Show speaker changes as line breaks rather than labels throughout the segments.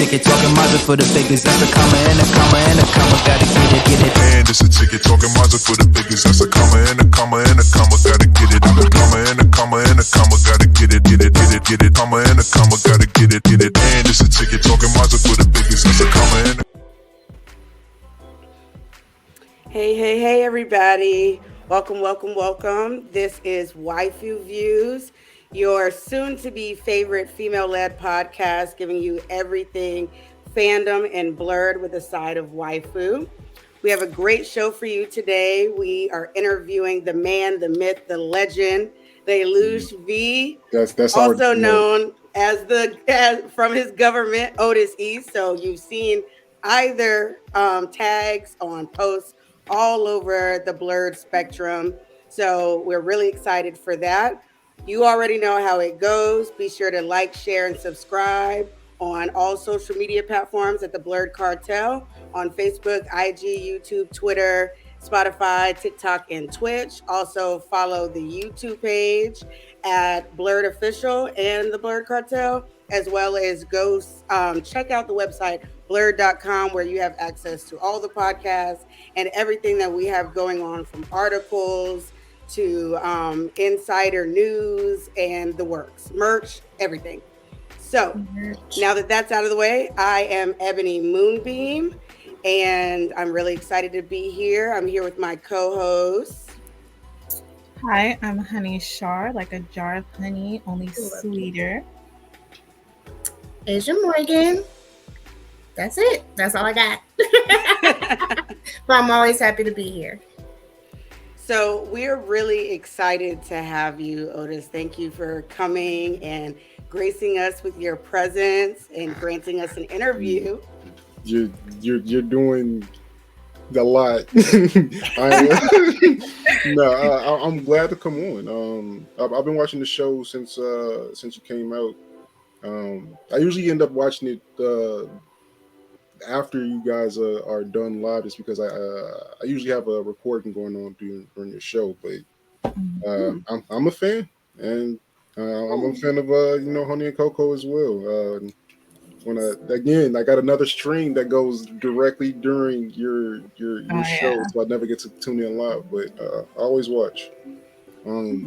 ticket, talking Mazda for the biggest. That's a comma and a comma and a comma. Gotta get it.
And it's a ticket, talking Mazda for the biggest. That's a comma and a comma and a comma. Gotta get it. And a comma and a comma and a comma. Gotta get it. Comma and a comma. Gotta get it. And it's a ticket, talking Mazda for the biggest. That's a comma and a.
Hey, everybody. Welcome. This is Waifu Views, your soon-to-be favorite female-led podcast, giving you everything fandom and Blerd with a side of waifu. We have a great show for you today. We are interviewing the man, the myth, the legend, the Eluge V,
that's
also known as from his government, Otis East. So you've seen either tags on posts all over the Blerd spectrum. So we're really excited for that. You already know how it goes. Be sure to like, share, and subscribe on all social media platforms at the Blerd Cartel on Facebook, IG, YouTube, Twitter, Spotify, TikTok, and Twitch. Also follow the YouTube page at Blerd Official and the Blerd Cartel, as well as go check out the website blerd.com, where you have access to all the podcasts and everything that we have going on, from articles to insider news and the works, merch, everything. So now that that's out of the way, I am Ebony Moonbeam, and I'm really excited to be here. I'm here with my co-host.
Hi, I'm Honey Shar, like a jar of honey, only sweeter.
Asia Morgan. That's it. That's all I got. But I'm always happy to be here.
So we're really excited to have you, Otis. Thank you for coming and gracing us with your presence and granting us an interview.
You're doing a lot. I'm glad to come on. I've been watching the show since you came out. I usually end up watching it after you guys are done live, just because I usually have a recording going on during your show. But I'm a fan, and I'm a fan of Honey and Coco as well. I got another stream that goes directly during your show, so I never get to tune in live, but I always watch. Oh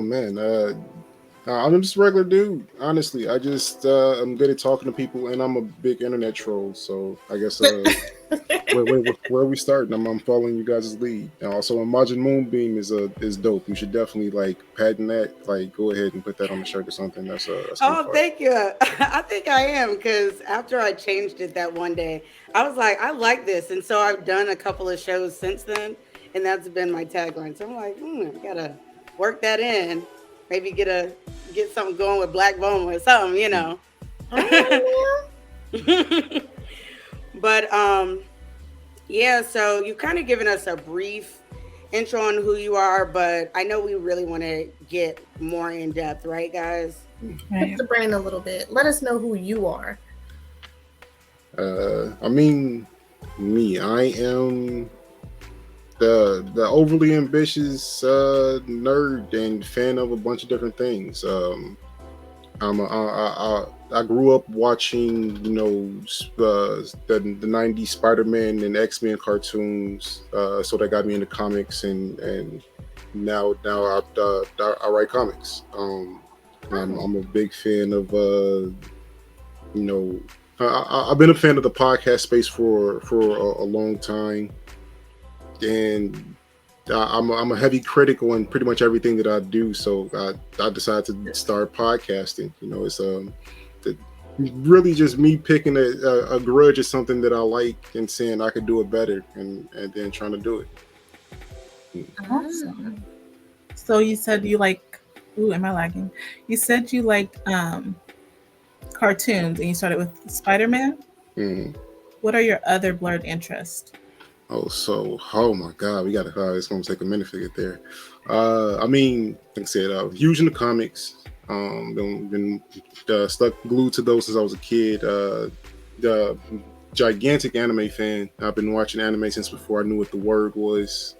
man. I'm just a regular dude, honestly. I just I'm good at talking to people, and I'm a big internet troll. So I guess where are we starting? I'm following you guys' lead. And also, Majin Moonbeam is dope. You should definitely patent that. Go ahead and put that on the shirt or something. That's
Thank you. I think I am, because after I changed it that one day, I was like, I like this, and so I've done a couple of shows since then, and that's been my tagline. So I'm like, I gotta work that in. Maybe get something going with Black Bone or something, But so you've kind of given us a brief intro on who you are, but I know we really want to get more in depth, right, guys?
Pick the brain a little bit. Let us know who you are.
I am the overly ambitious nerd and fan of a bunch of different things. I grew up watching, the 90s Spider-Man and X-Men cartoons, so that got me into comics, and now I write comics. I'm a big fan of I've been a fan of the podcast space for a long time. And I'm a heavy critic on pretty much everything that I do, so I decided to start podcasting. It's really just me picking a grudge at something that I like and saying I could do it better, and then trying to do it.
Awesome. So you said you like? Ooh, am I lagging? You said you liked cartoons, and you started with Spider-Man.
Mm-hmm.
What are your other Blerd interests?
Oh my God, it's gonna take a minute to get there. Like I said, huge into comics. Been stuck glued to those since I was a kid. The gigantic anime fan. I've been watching anime since before I knew what the word was.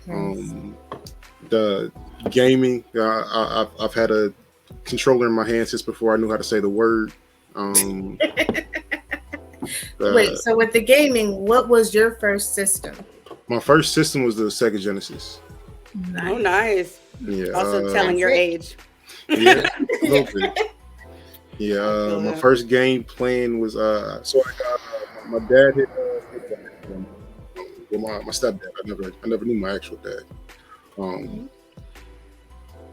Nice. The gaming. I've had a controller in my hand since before I knew how to say the word.
Wait, so with the gaming, what was your first system?
My first system was the Sega Genesis.
Nice.
Oh, nice.
Yeah.
Also telling your age.
Yeah, a little bit. Yeah, my first game playing was so I got my dad had my stepdad. I never knew my actual dad.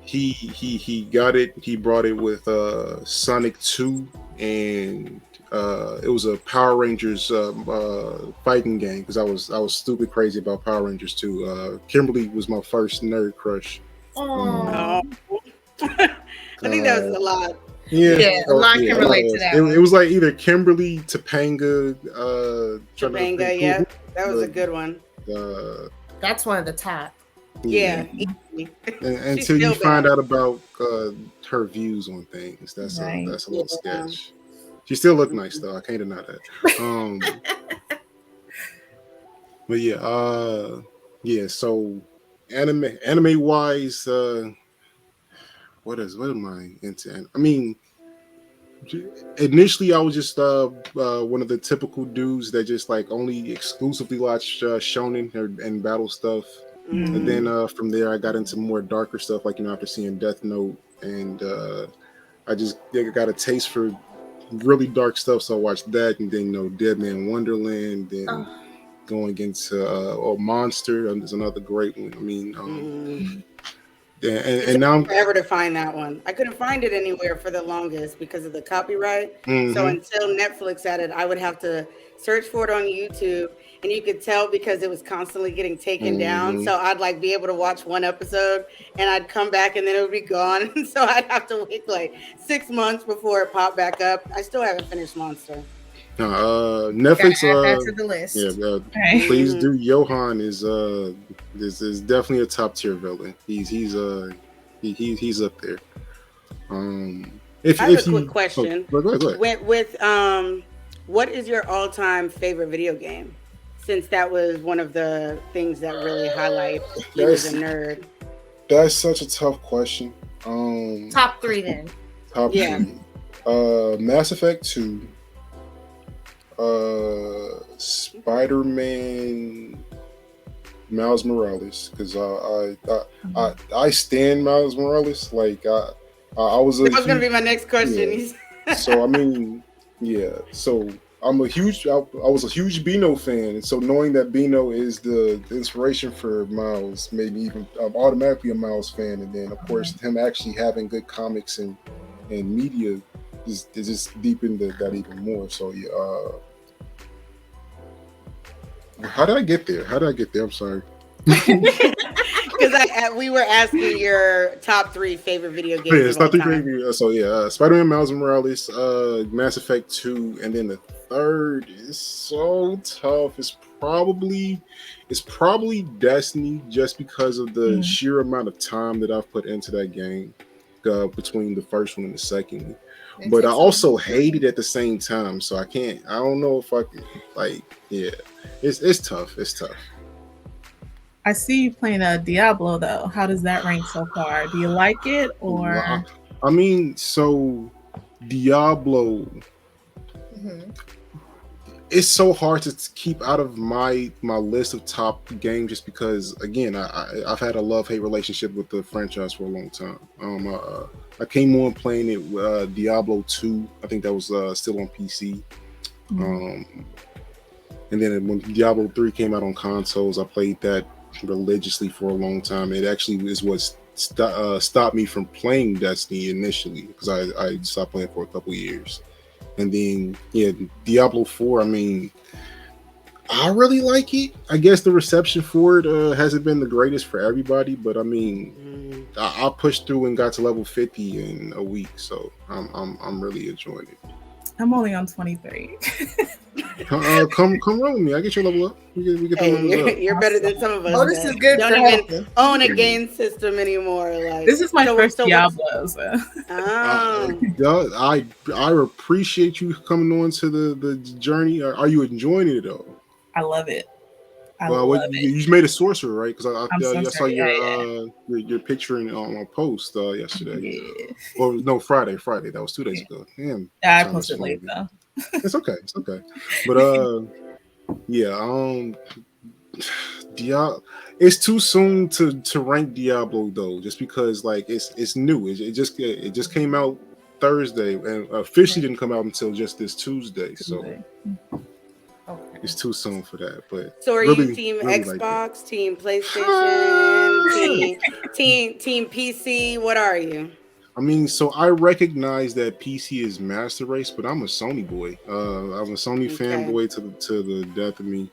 He got it. He brought it with Sonic 2, and it was a Power Rangers fighting game because I was stupid crazy about Power Rangers too. Kimberly was my first nerd crush.
I think that was a lot.
Yeah, a lot can relate to that.
It was like either Kimberly, Topanga,
Topanga, yeah, that was a good one.
That's one of the top.
Yeah.
Until you find out about her views on things, that's a little sketch. She still looked nice though. I can't deny that. But yeah. So anime wise, what am I into? I mean, initially I was just one of the typical dudes that just like only exclusively watched shonen and battle stuff. And then from there I got into more darker stuff, like after seeing Death Note, and I just got a taste for really dark stuff, so I watched that, and then Dead Man Wonderland, then going into Monster is another great one. I mean, and now I'm
forever to find that one. I couldn't find it anywhere for the longest because of the copyright. So until Netflix had it, I would have to search for it on YouTube, and you could tell because it was constantly getting taken down. So I'd like be able to watch one episode and I'd come back and then it would be gone. And so I'd have to wait like 6 months before it popped back up. I still haven't finished Monster.
Netflix
add that to the list.
Please do. Johan is definitely a top tier villain. He's up there.
I have a quick question.
Go ahead.
With what is your all-time favorite video game? Since that was one of the things that really highlight you as a nerd.
That's such a tough question.
Top 3 then.
Top 3. Mass Effect 2. Spider-Man, Miles Morales, because I stand Miles Morales. Like that was
gonna be my next question.
Yeah. So I mean, yeah. So I was a huge Bino fan, and so knowing that Bino is the inspiration for Miles made me even automatically a Miles fan. And then of course him actually having good comics and media is just deepened that even more. So yeah. How did I get there? I'm sorry.
Because we were asking your top 3 favorite video games.
Yeah, it's top 3 favorite. So Spider-Man, Miles Morales, Mass Effect 2, and then the third is so tough. It's probably Destiny, just because of the sheer amount of time that I've put into that game between the first one and the second one. But I also hate it at the same time, so I don't know if I can, it's tough.
I see you playing Diablo though. How does that rank so far? Do you like it or?
I mean, so Diablo, it's so hard to keep out of my list of top games just because, again, I've had a love-hate relationship with the franchise for a long time. I came on playing it Diablo 2. I think that was still on PC. And then when Diablo 3 came out on consoles, I played that religiously for a long time. It actually is what stopped me from playing Destiny initially, because I stopped playing for a couple years. And then, Diablo 4, I mean, I really like it. I guess the reception for it hasn't been the greatest for everybody, but I mean, I pushed through and got to level 50 in a week, so I'm really enjoying it.
I'm only on 23.
Come run with me. I get your level up. We get
you're better than some of us.
Oh, this is good.
Don't even own a game system anymore. Like,
this is my first Diablo. So.
I appreciate you coming on to the journey. Are you enjoying it though?
I love it. I
Well,
love it.
you made a sorcerer, right? Because I
I'm
saw
sorcerer,
your picture on my post yesterday.
Yeah.
Well, no, Friday. That was 2 days ago. Damn,
Yeah, I
time is
posted late
flying.
though.
It's okay. But yeah. It's too soon to rank Diablo though, just because like it's new. It just came out Thursday and officially didn't come out until just this Tuesday. So
Tuesday.
Okay.
it's too soon for that. But
So are you
really,
team
really like it.
Xbox, team PlayStation, team PC? What are you?
I mean, so I recognize that PC is master race, but I'm a Sony boy. I'm a Sony
Okay.
fanboy to the death of me.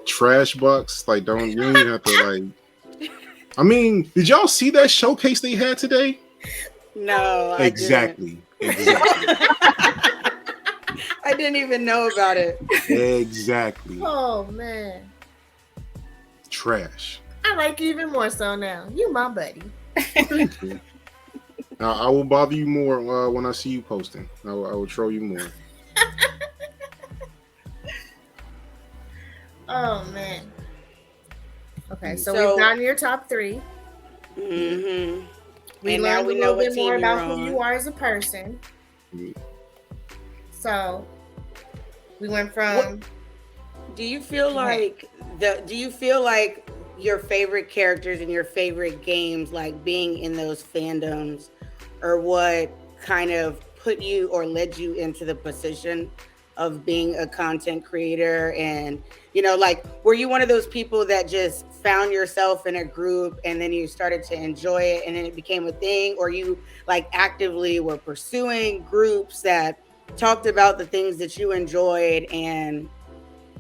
Trash box, like you don't even have to like. I mean, did y'all see that showcase they had today?
No, I
Exactly.
I didn't even know about it.
Exactly.
Oh man,
Trash.
I like you even more so now. You my buddy.
Thank you. Now, I will bother you more when I see you posting. I will troll you more.
Oh man. Okay, so
So-
we've gotten your top 3.
Mm-hmm.
We
And now
learned
we
a
know
little
what
bit more
team you're
about who
on.
you are as a person.
Mhm.
So we went from
Do you feel
Okay.
like do you feel like your favorite characters in your favorite games, like being in those fandoms, or what kind of put you or led you into the position of being a content creator? And like, were you one of those people that just found yourself in a group and then you started to enjoy it and then it became a thing, or you like actively were pursuing groups that talked about the things that you enjoyed and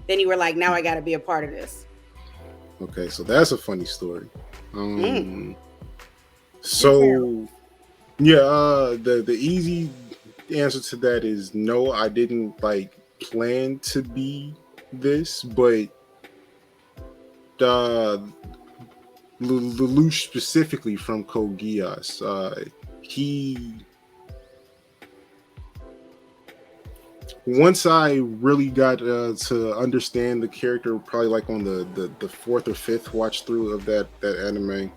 then you were like, now I got to be a part of this?
Okay, so that's a funny story.
Mm.
So yeah, the easy answer to that is no. I didn't like plan to be this, but Lelouch specifically from Code Geass, he once I really got to understand the character, probably like on the fourth or fifth watch through of that anime.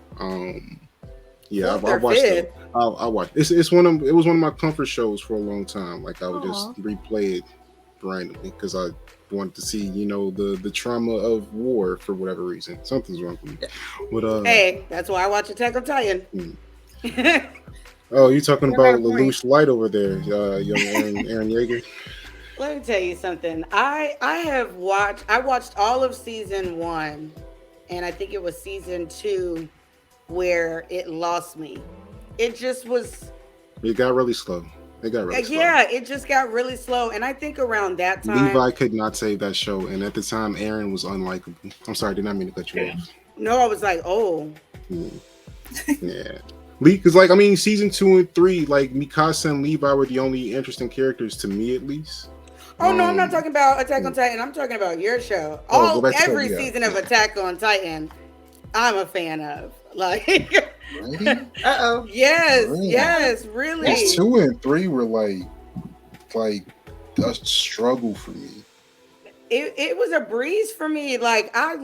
Yeah,
Fourth
I
or
watched it.
fifth?
I watched. It was one of my comfort shows for a long time. Like I would
Aw.
just replay it randomly because I wanted to see, the trauma of war for whatever reason. Something's wrong with me. But
Hey, that's why I watch Attack on Titan.
oh, you talking
You got a
about
point.
Lelouch Light over there, young Aaron Yeager?
Let me tell you something. I watched all of season 1, and I think it was season 2 where it lost me. It just was
It got really slow.
yeah, it just got really slow. And I think around that time,
Levi could not save that show, and at the time, Aaron was unlikable. I'm sorry, did not mean to cut you off.
no, I was like, oh,
Yeah, because like I mean, season 2 and 3, like Mikasa and Levi were the only interesting characters to me, at least.
oh no, I'm not talking about Attack on Titan. I'm talking about your show.
go back to
Every
Code Geass.
season of Attack on Titan, I'm a fan of. Like,
Really?
Uh-oh.
yes,
Really?
yes, really.
Those 2 and 3 were like a struggle for me.
It was a breeze for me. Like that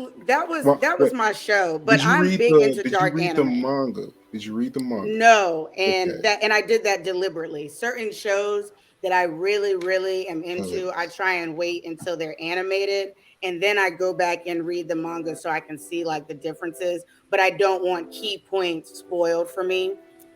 was
Well,
my show. But
Did you
I'm
read
big into
Did
dark
you read
anime.
the manga? Did you read the manga?
No, and
Okay.
I did that deliberately. Certain shows that I really, really am into, I try and wait until they're animated, and then I go back and read the manga so I can see like the differences. But I don't want key points spoiled for me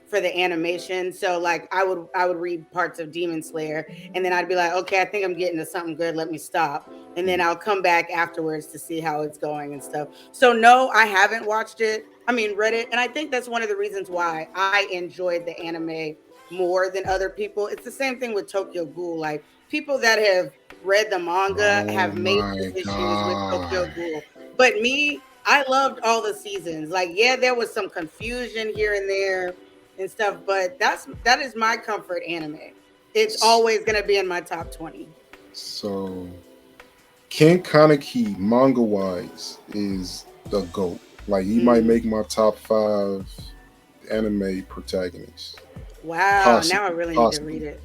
for the animation. So like I would read parts of Demon Slayer, and then I'd be like, okay, I think I'm getting to something good. Let me stop, and then I'll come back afterwards to see how it's going and stuff. So no, I haven't watched it. I mean, read it, and I think that's one of the reasons why I enjoyed the anime more than other people. It's the same thing with Tokyo Ghoul. Like people that have read the manga
Oh
have major
my
issues with Tokyo
god.
Ghoul, but me, I loved all the seasons. Like, yeah, there was some confusion here and there and stuff, but that is my comfort anime. It's always gonna be in my top 20.
So Ken Kaneki manga wise is the GOAT. Like he might make my top 5 anime protagonists.
Wow,
Possibly,
now I really need to
possibly.
read it.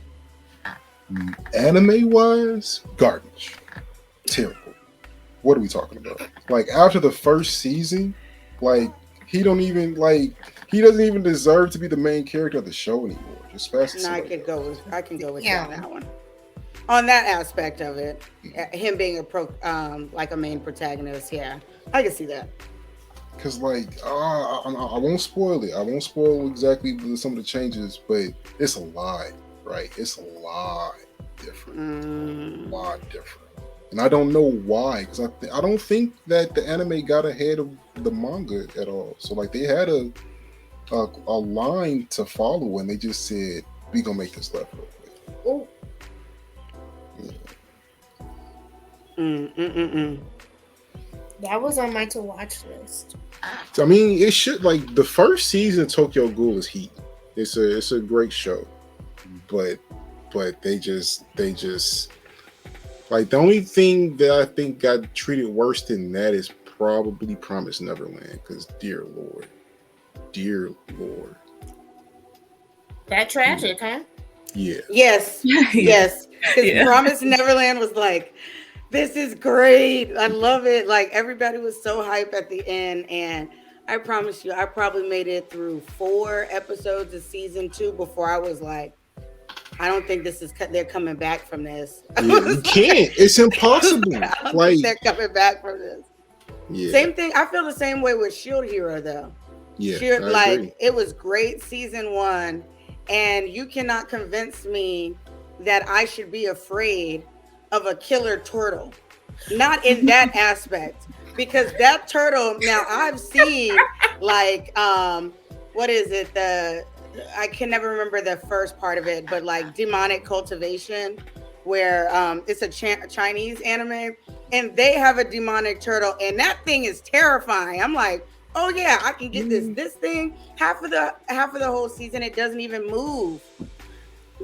Anime wise, garbage. Terrible. what are we talking about? Like after the first season, like he don't even like he doesn't even deserve to be the main character of the show anymore. Just pass it to
No,
somebody else.
I can go with you
Yeah.
on that one. On that aspect of it, him being like a main protagonist, yeah, I can see that.
Because like I won't spoil it. I won't spoil exactly some of the changes, but it's a lot, right? It's a lot different, a lot different, and I don't know why. Because I don't think that the anime got ahead of the manga at all. So like they had a line to follow, and they just said we gonna make this left real quick.
Oh, that was on my to watch list.
I mean, it should like the first season of Tokyo Ghoul is heat. It's a great show, but they just like the only thing that I think got treated worse than that is probably Promise Neverland. Because dear lord,
That tragic, huh?
yeah.
Yes, yes. Because
Yeah.
Promise Neverland was like, this is great. I love it. Like everybody was so hype at the end, and I promise you, I probably made it through 4 episodes of season 2 before I was like, I don't think this is. They're coming back from this.
You can't. It's impossible.
I don't
Like
think they're coming back from this.
yeah,
Same thing. I feel the same way with Shield Hero though.
yeah.
Shield,
I
like
agree.
it was great season 1, and you cannot convince me that I should be afraid of a killer turtle. Not in that aspect, because that turtle. Now I've seen like what is it? I can never remember the first part of it, but like demonic cultivation, where it's a Chinese anime, and they have a demonic turtle, and that thing is terrifying. I'm like, oh yeah, I can get this thing. Half of the whole season, it doesn't even move.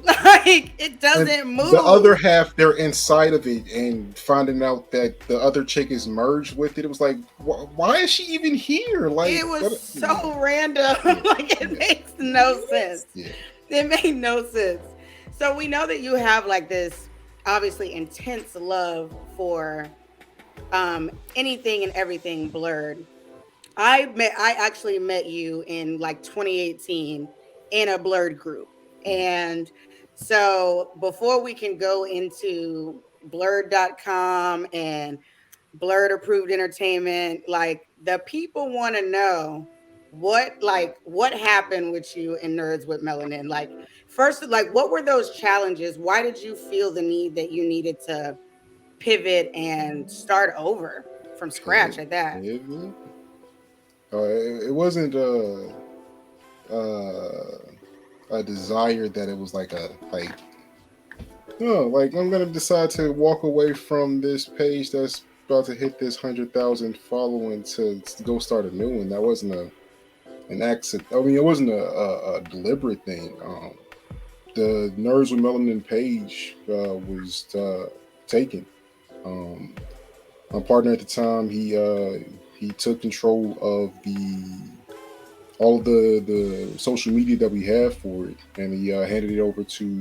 Like it doesn't
And
move.
the other half, they're inside of it, and finding out that the other chick is merged with it. It was like, why is she even here? Like
It was so random. Like it makes no sense.
Yeah.
It made no sense. So we know that you have like this obviously intense love for anything and everything Blerd. I actually met you in like 2018 in a Blerd group. And so before we can go into blerd.com and Blerd approved entertainment, like the people want to know what happened with you in Nerds with Melanin. Like first, like what were those challenges? Why did you feel the need that you needed to pivot and start over from scratch at that?
It wasn't a desire that it was like I'm gonna decide to walk away from this page that's about to hit this 100,000 following to go start a new one. That wasn't an accident. I mean, it wasn't a deliberate thing. The Nerds with Melanin page was taken. My partner at the time, he took control of all of the social media that we have for it, and he handed it over to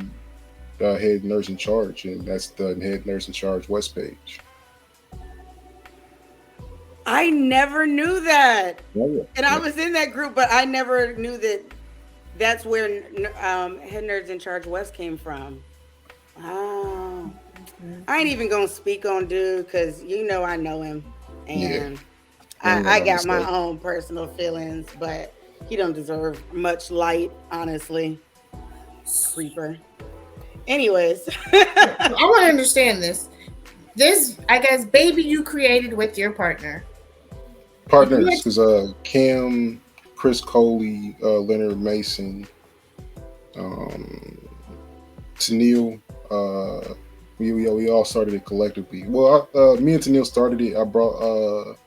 the head nurse in charge, and that's the head nurse in charge West page.
I never knew that.
Yeah.
And I was in that group, but I never knew that that's where Head Nerds in Charge West came from. Oh. I ain't even gonna speak on dude because I know him, and I got my own personal feelings, but he don't deserve much light, honestly. Creeper. Anyways,
I want to understand this. This, I guess, baby you created with your partner.
Partners, because Cam, Chris Coley, Leonard Mason, Tennille, we all started it collectively. Well, me and Tennille started it. I brought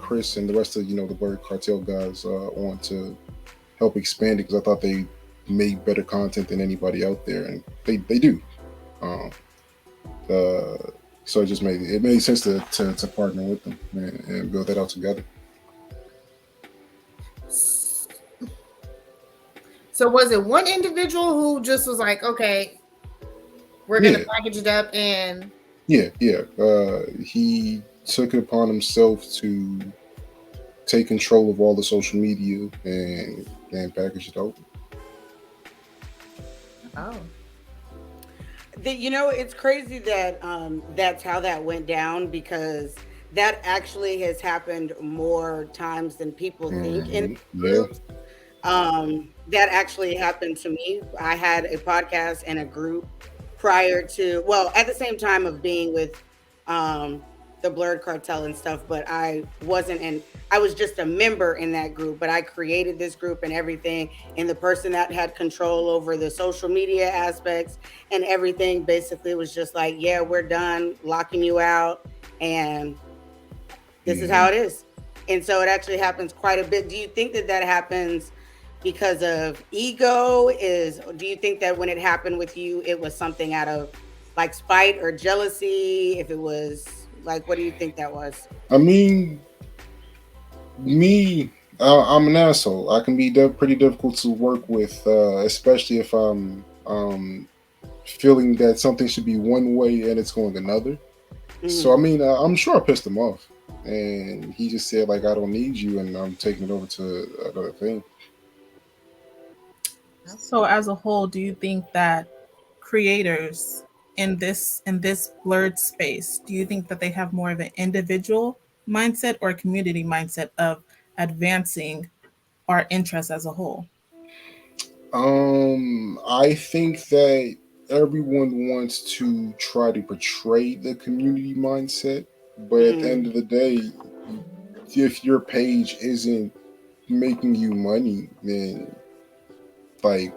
Chris and the rest of the Blerd Cartel guys on to help expand it because I thought they made better content than anybody out there, and they do. So it made sense to partner with them and build that out together.
So was it one individual who just was like, okay, we're gonna package it up and
Yeah, yeah. He took it upon himself to take control of all the social media and package it out.
Oh.
It's crazy that that's how that went down, because that actually has happened more times than people think in
Yeah.
groups. That actually happened to me. I had a podcast and a group prior to, well, at the same time of being with um, the Blerd Cartel and stuff, but I wasn't in, I was just a member in that group, but I created this group and everything. And the person that had control over the social media aspects and everything basically was just like, yeah, we're done locking you out. And this is how
Mhm.
it is. And so it actually happens quite a bit. Do you think that that happens because of ego? Do you think that when it happened with you, it was something out of like spite or jealousy? If it was like, what do you think that was?
I mean, me, I'm an asshole. I can be pretty difficult to work with, especially if I'm feeling that something should be one way and it's going another. So I
Hmm.
mean, I'm sure I pissed him off, and he just said like, "I don't need you," and I'm taking it over to another thing.
So as a whole, do you think that creators in this blurred space, do you think that they have more of an individual mindset or a community mindset of advancing our interests as a whole?
I think that everyone wants to try to portray the community mindset, but at the end
Mm.
of the day, if your page isn't making you money, then like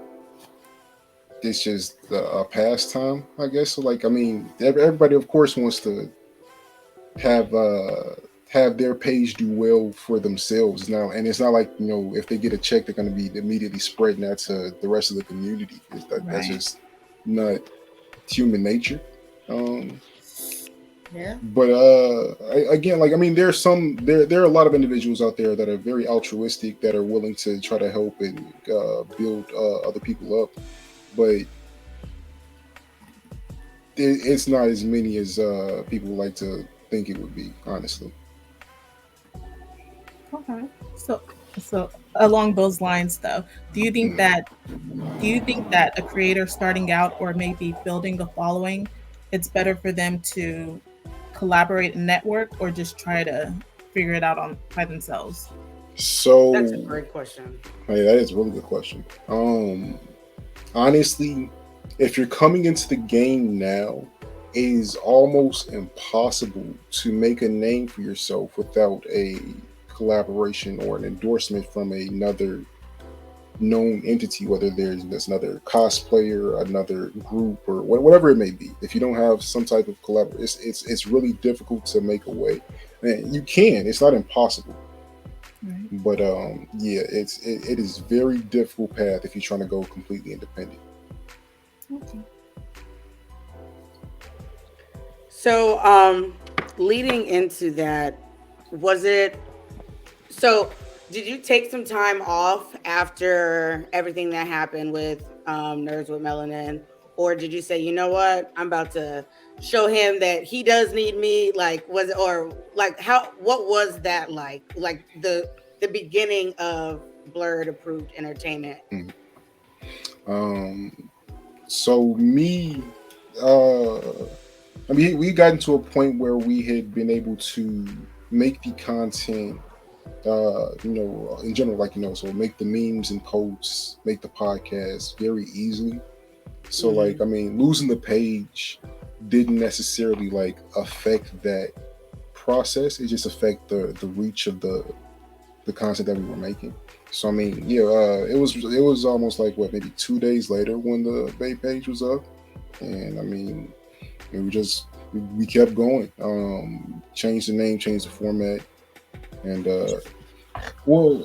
it's just a pastime, I guess. So like, I mean, everybody of course wants to have uh have their page do well for themselves now, and it's not like if they get a check, they're going to be immediately spreading that to the rest of the community. That's
Right.
just not human nature. Um,
Yeah.
but again, like I mean, there are a lot of individuals out there that are very altruistic, that are willing to try to help and build other people up, but it's not as many as people like to think it would be, honestly.
Okay. So so along those lines though, do you think
Mhm.
that do you think that a creator starting out or maybe building a following, it's better for them to collaborate and network or just try to figure it out on by themselves?
That's a
So,
great question.
hey, that is a really good question. Honestly, if you're coming into the game now, it is almost impossible to make a name for yourself without a collaboration or an endorsement from another known entity, whether there's another cosplayer, another group, or whatever it may be. If you don't have some type of collaboration, it's really difficult to make a way. And you can, it's not impossible,
Right.
but yeah, it is very difficult path if you're trying to go completely independent.
Okay.
So, leading into that, was it so? Did you take some time off after everything that happened with Nerds with Melanin, or did you say, you know what, I'm about to show him that he does need me? Like, was it, or like how? What was that like? Like the beginning of Blurred Approved Entertainment.
Mhm. Um, so me, uh, I mean, we got into a point where we had been able to make the content, in general, like so make the memes and posts, make the podcast very easily. So like,
Hmm.
I mean, losing the page didn't necessarily like affect that process. It just affect the reach of the content that we were making. So I mean, yeah, it was almost like what, maybe 2 days later when the Bay page was up, and I mean, we just we kept going. Changed the name, changed the format, and well,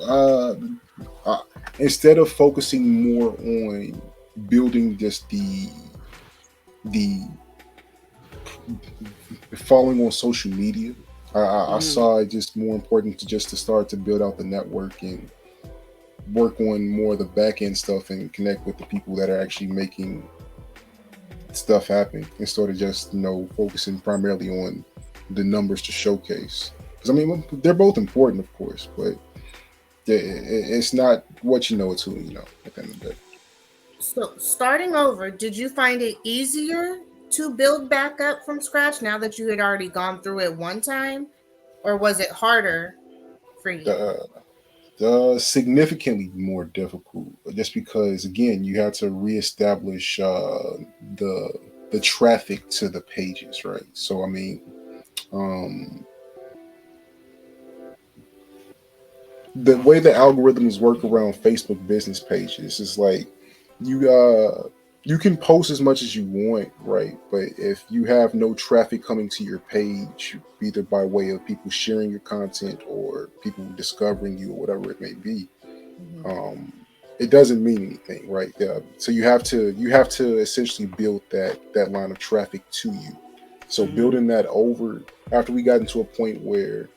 uh, instead of focusing more on building just the following on social media, I
Hmm.
saw it just more important to just to start to build out the network and work on more of the back end stuff and connect with the people that are actually making stuff happen instead of just focusing primarily on the numbers to showcase. Because I mean, they're both important, of course, but it's not what you know, it's who you know at the end of the day.
So, starting over, did you find it easier to build back up from scratch now that you had already gone through it one time, or was it harder for you?
Significantly more difficult, just because again you have to reestablish the traffic to the pages, right? So I mean, um, the way the algorithms work around Facebook business pages is like you you can post as much as you want, right? But if you have no traffic coming to your page, either by way of people sharing your content or people discovering you or whatever it may be, um, it doesn't mean anything, right? So you have to essentially build that line of traffic to you. So building that over after we got into a point where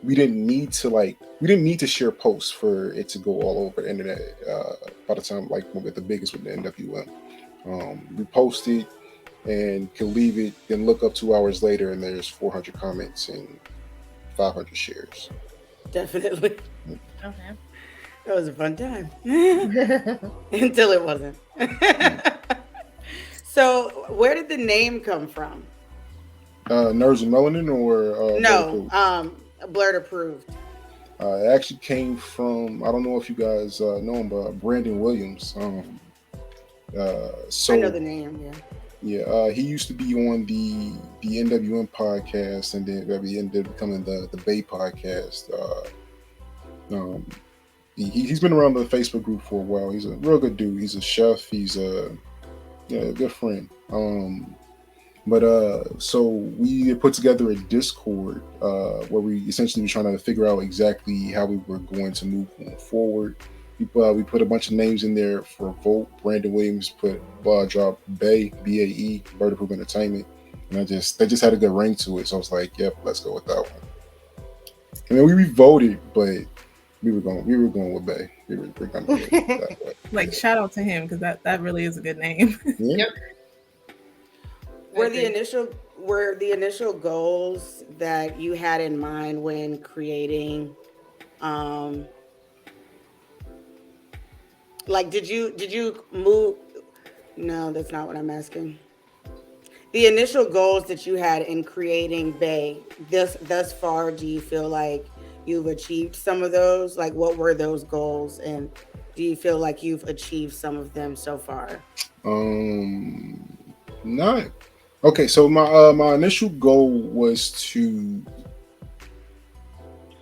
we didn't need to share posts for it to go all over the internet. By the time like with the biggest with the NWM, we posted and can leave it, then look up 2 hours later and there's 400 comments and 500 shares.
Definitely.
Okay.
That was a fun time. Until it wasn't. So, where did the name come from?
Nerves and Melanin or
No, Blerd approved.
it actually came from, I don't know if you guys know him, but Brandon Williams. So
I know the name, yeah.
yeah, he used to be on the NWM podcast, and then he ended up becoming the Bay podcast. Um, he's been around the Facebook group for a while. He's a real good dude. He's a chef. He's a good friend. But so we put together a Discord where we essentially were trying to figure out exactly how we were going to move going forward. We put a bunch of names in there for a vote. Brandon Williams dropped Bay, BAE, Bird Approved Entertainment, and they just had a good ring to it. So I was like, yep, let's go with that one. I mean, we voted, but we were going with Bay. We were going to go that way.
Like, shout out to him because that really is a good name.
Yeah.
Yep.
Were the initial goals that you had in mind when creating like did you move? No, that's not what I'm asking. The initial goals that you had in creating Bay, thus far, do you feel like you've achieved some of those? Like, what were those goals, and do you feel like you've achieved some of them so far?
Not okay. So my initial goal was to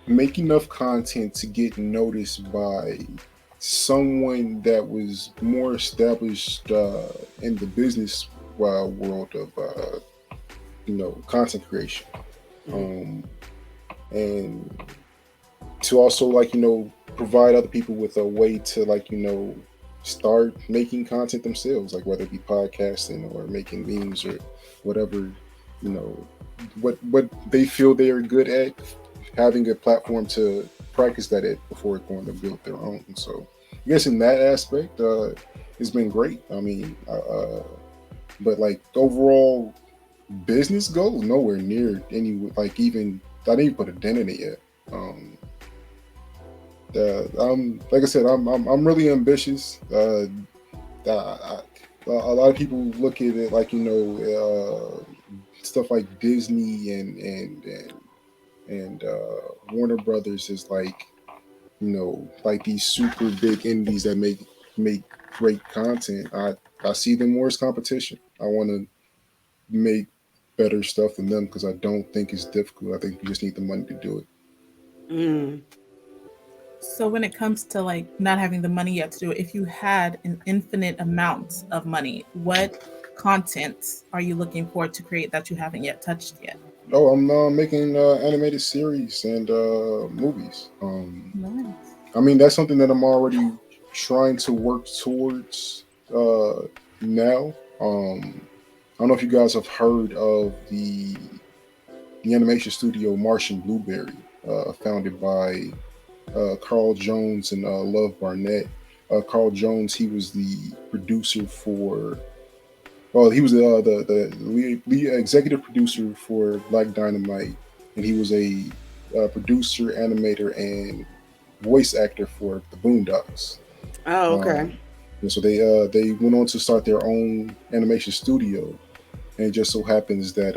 make enough content to get noticed by someone that was more established in the business world of content creation, and to also provide other people with a way to start making content themselves, like whether it be podcasting or making memes or whatever, what they feel they are good at, having a platform to practice that at before going to build their own. So I guess in that aspect, it's been great. I mean, but like overall business goals, nowhere near any. Even I didn't even put a dent in it yet. Like I said, I'm really ambitious. A lot of people look at it like stuff like Disney and Warner Brothers is like these super big indies that make great content. I see them more as competition. I want to make better stuff than them because I don't think it's difficult. I think you just need the money to do it.
So when it comes to not having the money yet to do it, if you had an infinite amount of money, what content are you looking forward to create that you haven't yet touched yet?
Oh, I'm making animated series and movies.
Nice.
I mean, that's something that I'm already trying to work towards now. I don't know if you guys have heard of the animation studio Martian Blueberry, founded by Carl Jones and Love Barnett. Carl Jones, he was the producer for Well, he was the lead executive producer for Black Dynamite, and he was a producer, animator, and voice actor for the Boondocks.
Oh, okay.
Um, and so they went on to start their own animation studio, and it just so happens that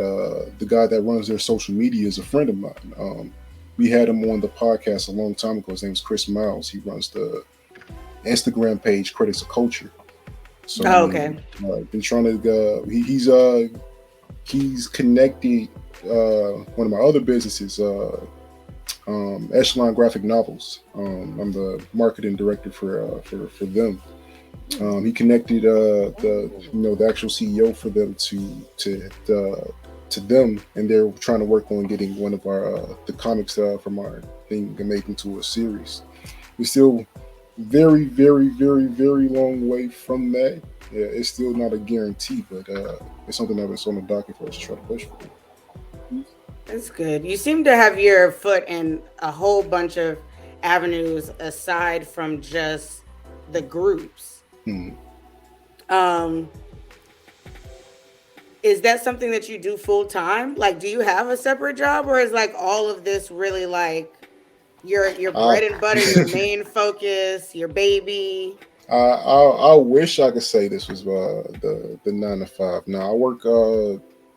the guy that runs their social media is a friend of mine. We had him on the podcast a long time ago. His name is Chris Miles. He runs the Instagram page Critics of Culture. So I
Oh,
mean,
okay.
been trying to. He's connected one of my other businesses, Echelon Graphic Novels. I'm the marketing director for them. He connected the actual CEO for them to them, and they're trying to work on getting one of our the comics from our thing and make into a series. We're still very, very, very, very long way from that. Yeah, it's still not a guarantee, but it's something that's on the docket for us to try to push for.
That's good. You seem to have your foot in a whole bunch of avenues aside from just the groups.
Hmm.
Um, is that something that you do full time? Like, do you have a separate job, or is like all of this really like your
I,
bread and butter, your main focus, your baby?
I wish I could say this was the 9 to 5. Now I work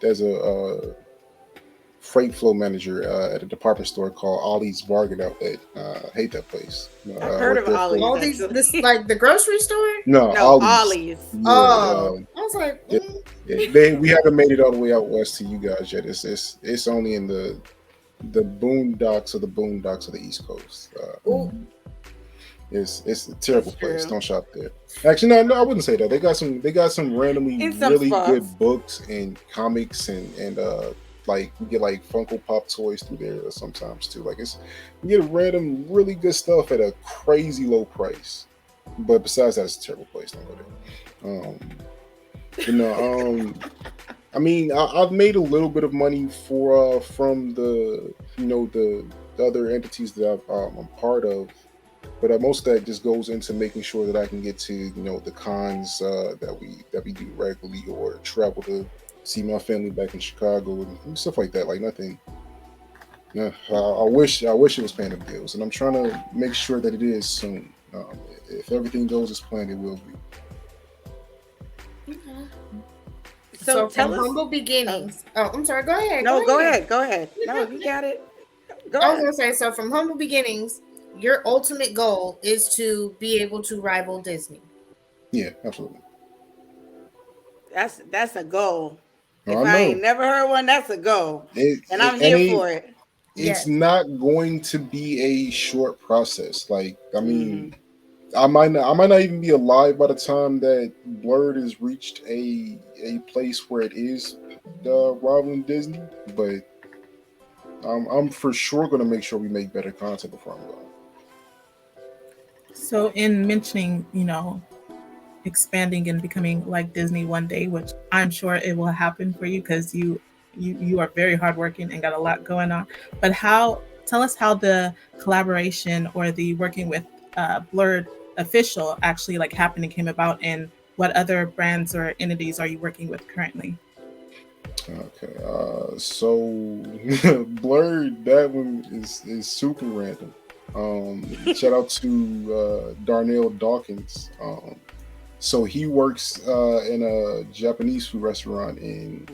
as a freight flow manager at a department store called Ollie's Bargain Outlet. I hate that place.
I've
I
heard
worked
of
there for
Ollie's
All these,
actually.
this like the grocery store.
no
No,
Ollie's.
Ollie's.
Yeah,
Oh, I was like,
yeah, we haven't made it all the way out west to you guys yet. It's only in the boondocks of the East Coast.
ooh,
It's a terrible
That's
place.
true.
Don't shop there. Actually, no, I wouldn't say that. They got some randomly
In some
really
spots.
good books and comics and like we get like Funko Pop toys through there sometimes too. Like you get random really good stuff at a crazy low price. But besides that, it's a terrible place. Don't go there. I mean, I've made a little bit of money from the the other entities that I'm part of, but most of that just goes into making sure that I can get to the cons that we do regularly, or travel to see my family back in Chicago and stuff like that. Like nothing. Yeah, I wish it was paying the bills, and I'm trying to make sure that it is soon. If everything goes as planned, it will be.
okay.
So
From
tell us.
humble beginnings. Oh, I'm sorry. Go ahead.
No, go ahead. Go ahead. No, you got it. Go
I was
ahead.
gonna say, so from humble beginnings, your ultimate goal is to be able to rival Disney.
Yeah, absolutely.
That's a goal.
Oh,
If
I
I
know.
ain't never heard one, that's a goal, and I'm
And
here for it.
it's
Yes.
not going to be a short process. Like, I
Mhm.
mean, I might not even be alive by the time that Blerd has reached a place where it is rivaling Disney, but I'm for sure going to make sure we make better content before I'm gone.
So, in mentioning, expanding and becoming like Disney one day, which I'm sure it will happen for you because you are very hardworking and got a lot going on. But tell us how the collaboration or the working with Blerd official actually like happened and came about, and what other brands or entities are you working with currently?
Okay, so Blerd, that one is super random. Shout out to Darnell Dawkins. So he works in a Japanese food restaurant in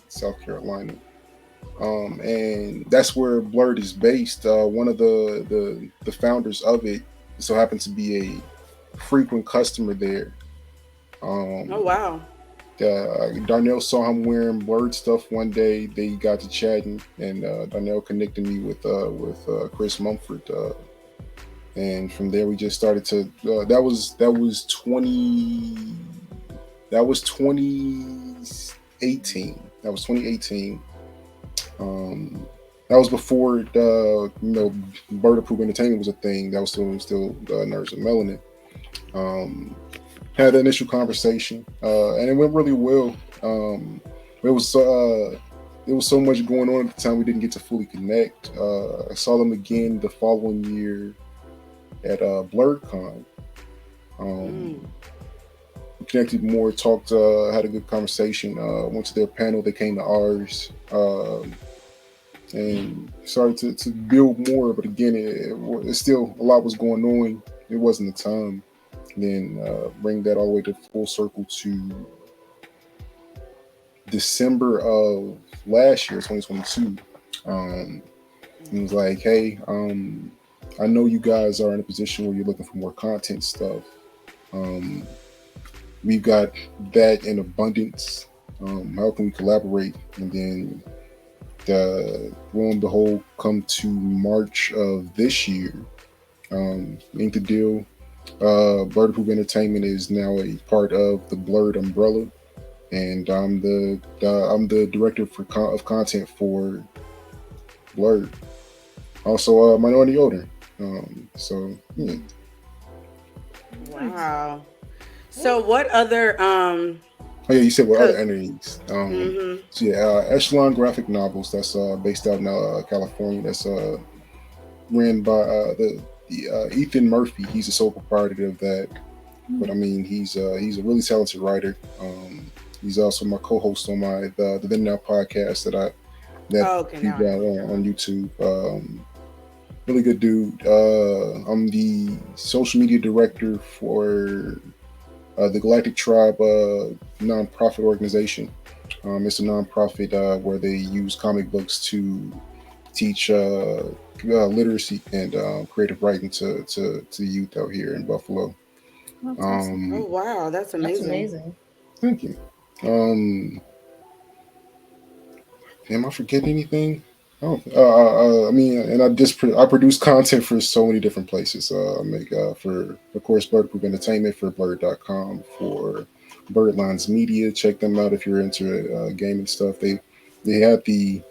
South Carolina, and that's where Blerd is based. One of the founders of it so happened to be a frequent customer there.
Oh
Um,
wow.
Darnell saw him wearing Blerd stuff one day. They got to chatting, and Darnell connected me with Chris Mumford. And from there we just started to that was 2018. That was 2018. That was before Bird Approved Entertainment was a thing. That was still Nerds and Melanin. Had the initial conversation, and it went really well. It was so much going on at the time we didn't get to fully connect. I saw them again the following year at BlerdCon.
Mm.
connected more, talked, had a good conversation. Went to their panel, they came to ours, and started to build more. But again, it's still a lot was going on. It wasn't the time. And then bring that all the way to full circle to December of last year, 2022. It was like, hey, I know you guys are in a position where you're looking for more content stuff. We've got that in abundance. How can we collaborate? And then, lo and behold, come to March of this year, inked the deal. Blerd Entertainment is now a part of the Blerd umbrella, and I'm the director of content for Blerd. Also, minority owner. So yeah.
Wow. So what other
Oh yeah, you said what other entities? So yeah, Echelon Graphic Novels. That's based out in California. That's ran by the Ethan Murphy. He's the sole proprietor of that. But I mean, he's a really talented writer. He's also my co-host on the Then Now podcast that we got on YouTube. Really good dude. I'm the social media director for the Galactic Tribe nonprofit organization. It's a nonprofit where they use comic books to teach literacy and creative writing to the youth out here in Buffalo.
oh wow, that's amazing.
That's amazing.
Thank you. Am I forgetting anything? I mean, and I produce content for so many different places. I make for, of course, Blerd Entertainment, for Blerd.com, for Birdlines Media. Check them out if you're into gaming stuff. They had the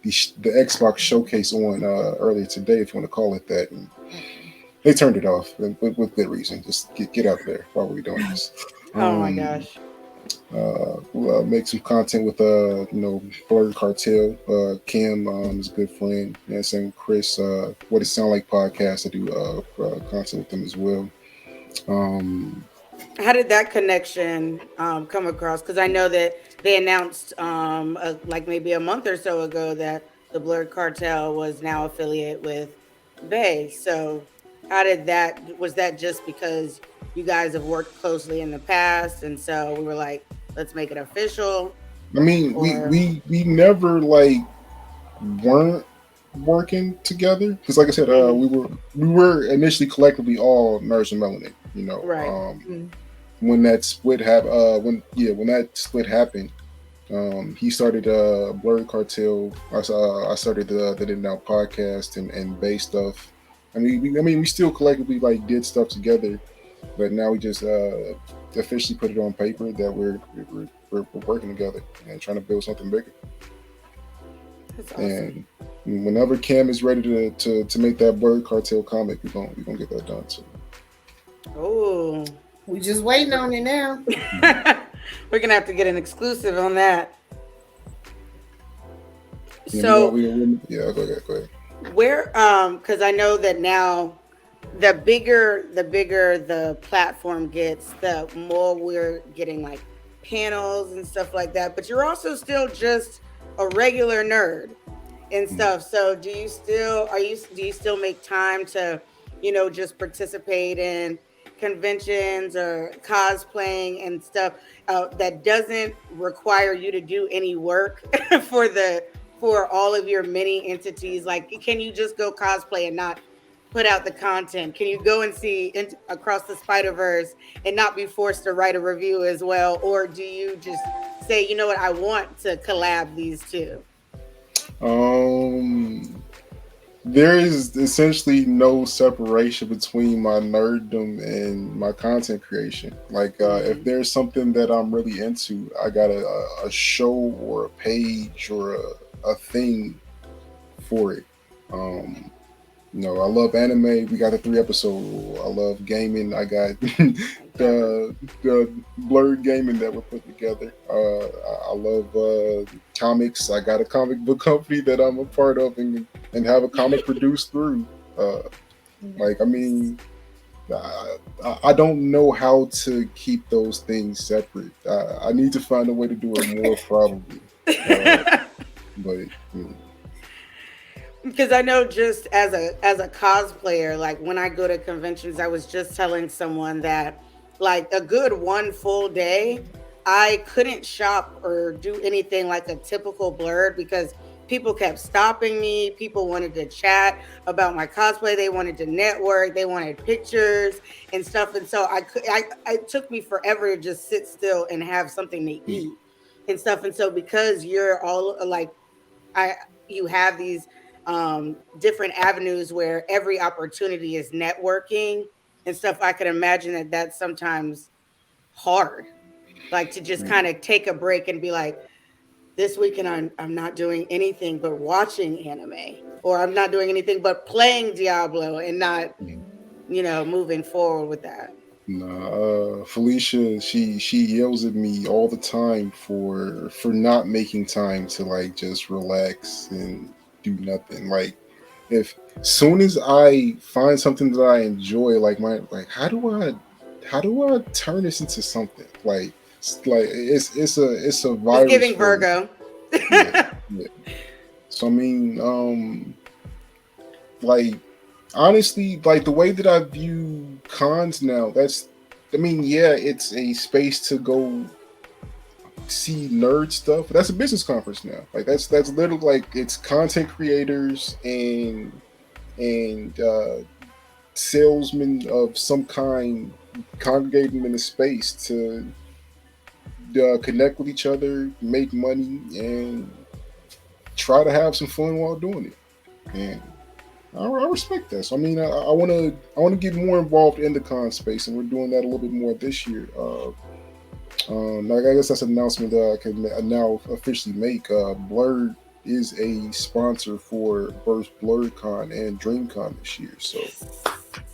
Xbox showcase on earlier today, if you want to call it that. And they turned it off with good reason. Just get out of there while we're doing this.
Oh my gosh.
We'll make some content with Blerd Cartel. Kim is a good friend. And same with Chris. What It Sound Like podcast. I do content with them as well.
How did that connection come across? Because I know that they announced like maybe a month or so ago that the Blerd Cartel was now affiliate with Bay. So how did that? Was that just because you guys have worked closely in the past, and so we were like, let's make it official?
I mean, we never like weren't working together because, like I said, we were initially collectively all Nerds and Melanin. You know,
right.
When that split happened, he started Blerd Cartel. I started the Then Now podcast and Bay stuff. I mean, we still collectively like did stuff together, but now we just officially put it on paper that we're working together and trying to build something bigger.
That's awesome.
And whenever Cam is ready to make that Blerd Cartel comic, we're gonna get that done too.
Oh,
we just waiting on it now.
We're gonna have to get an exclusive on that.
Yeah,
So
go ahead.
where because I know that now the bigger the platform gets, the more we're getting like panels and stuff like that. But you're also still just a regular nerd and stuff. So do you still make time to, just participate in conventions or cosplaying and stuff that doesn't require you to do any work for all of your many entities? Like, can you just go cosplay and not put out the content? Can you go and see Across the Spider-Verse and not be forced to write a review as well? Or do you just say, you know what, I want to collab these two?
There is essentially no separation between my nerddom and my content creation. Like, if there's something that I'm really into, I got a show or a page or a thing for it. I love anime. We got the 3-episode rule. I love gaming. I got the Blerd gaming that we're putting together. I love comics. I got a comic book company that I'm a part of and have a comic produced through. I don't know how to keep those things separate. I need to find a way to do it more, probably. But
Because I know just as a cosplayer, like when I go to conventions, I was just telling someone that like a good one full day, I couldn't shop or do anything like a typical Blerd because people kept stopping me. People wanted to chat about my cosplay. They wanted to network. They wanted pictures and stuff. And so I could, it took me forever to just sit still and have something to eat and stuff. And so because you're all like I you have these different avenues where every opportunity is networking and stuff. I can imagine that that's sometimes hard, like to just kind of take a break and be like, this weekend I'm not doing anything but watching anime, or I'm not doing anything but playing Diablo and not, moving forward with that.
nah, Felicia, she yells at me all the time for not making time to like just relax and do nothing. Like if soon as I find something that I enjoy, like how do I turn this into something? Like it's a
It's
virus
giving
for
Virgo.
yeah, yeah. So I mean, like honestly, like the way that I view cons now, I mean, yeah, it's a space to go see nerd stuff, but that's a business conference now. Like that's literally like it's content creators and salesmen of some kind congregating in a space to connect with each other, make money, and try to have some fun while doing it. And I respect that. So I mean, I want to get more involved in the con space, and we're doing that a little bit more this year. I guess that's an announcement that I can now officially make. Blerd is a sponsor for both BlerdCon and DreamCon this year. So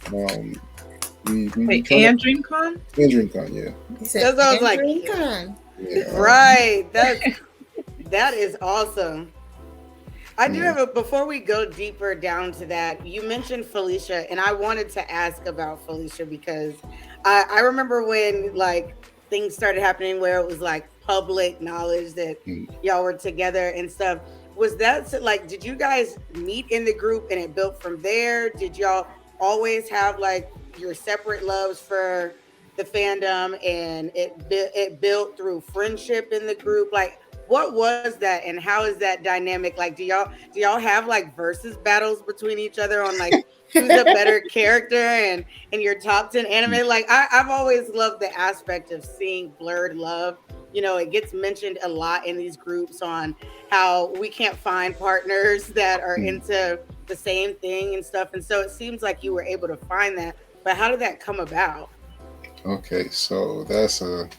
um, we
Wait,
kinda,
and DreamCon?
and DreamCon, yeah.
He said,
That's what I was like,
Yeah,
right. That is awesome. I do
yeah.
have a before we go deeper down to that, you mentioned Felicia, and I wanted to ask about Felicia because I remember when like things started happening where it was like public knowledge that
Mm.
y'all were together and stuff. Was that like did you guys meet in the group and it built from there? Did y'all always have like your separate loves for the fandom and it built through friendship in the group? Like what was that and how is that dynamic? Like do y'all have like versus battles between each other on like who's a better character and your top 10 anime? Like I've always loved the aspect of seeing blurred love. It gets mentioned a lot in these groups on how we can't find partners that are
Mm.
into the same thing and stuff. And so it seems like you were able to find that. But how did that come about?
Okay, so that's going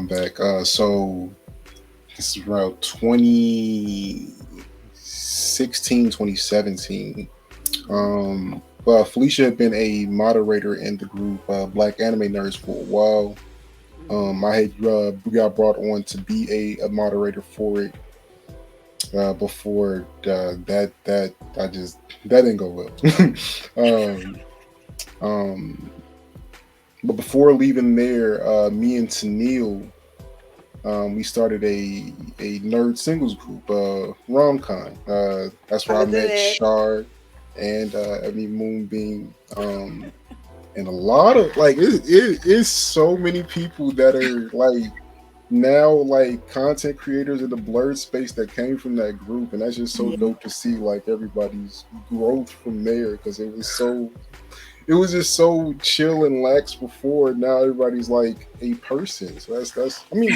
back. So this is around 2016, 2017. Well, Felicia had been a moderator in the group Black Anime Nerds for a while. I had got brought on to be a moderator for it before that I just that didn't go well. um, um, but before leaving there, me and Tennille, we started a nerd singles group, Romcon. That's
I
where I
was in
met
it.
Shard and Moonbeam. And a lot of like it's so many people that are like now like content creators in the blurred space that came from that group, and that's just so dope to see like everybody's growth from there because it was just so chill and lax before. Now everybody's like a person, so that's I mean,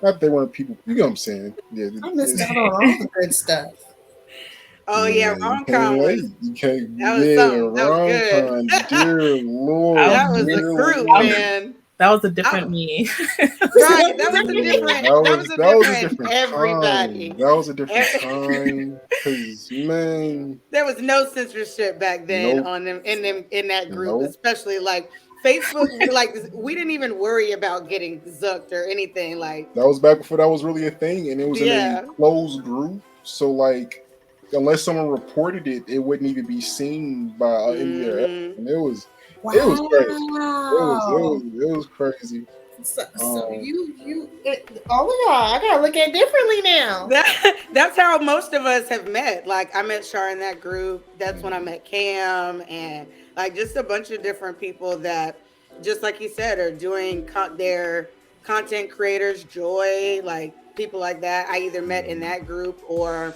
not that they weren't people, you know what I'm saying? Yeah,
I missed out on all the good stuff.
Oh yeah,
yeah, you came
Romcom
late.
was
You came,
that was
yeah,
something. That was good.
Romcon, dear
I
Lord,
That
was
was a
dear
group,
I was,
Lord.
man.
that was a
I,
different me.
right. That was a
Yeah,
different. That was a
that was a
different
different time.
everybody.
That was a different
E-
time. Cause man,
There was no censorship back then
nope,
on them in that group,
nope.
especially like Facebook. Like we didn't even worry about getting zucked or anything. Like
That was back before that was really a thing, and it was in a
yeah.
closed group. So like, unless someone reported it, it wouldn't even be seen by any other.
Hmm.
And
Wow.
It was crazy. It was crazy.
So
Um,
all of y'all, I gotta look at it differently now.
That's how most of us have met. Like I met Shar in that group. That's when I
mm,
met Cam and like just a bunch of different people that, just like you said, are doing their content creators. Joy, like people like that. I either met in
mm,
that group or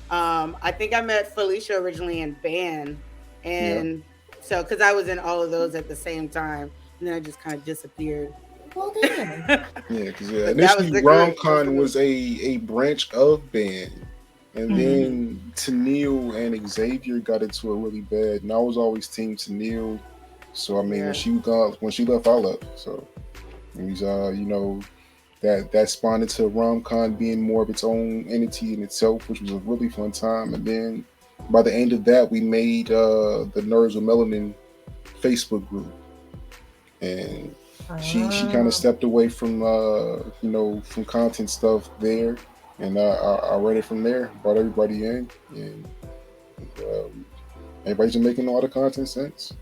I think I met Felicia originally in band,
yeah.
and so because I was in all of those at the same time, and then I just kind of disappeared.
Well, damn.
Yeah, because
But that was
initially
the group. That was the
RomCon
group.
was a branch of band, and
Mhm.
then Tennille and Xavier got into it really bad, and I was always team Tennille. So I mean,
Yeah.
when she left, I left. So it was that spawned into RomCon being more of its own entity in itself, which was a really fun time. And then by the end of that, we made the Nerds with Melanin Facebook group, and she kind of
Oh.
stepped away from from content stuff there, and I read it from there, brought everybody in, and everybody's been making a lot of content since.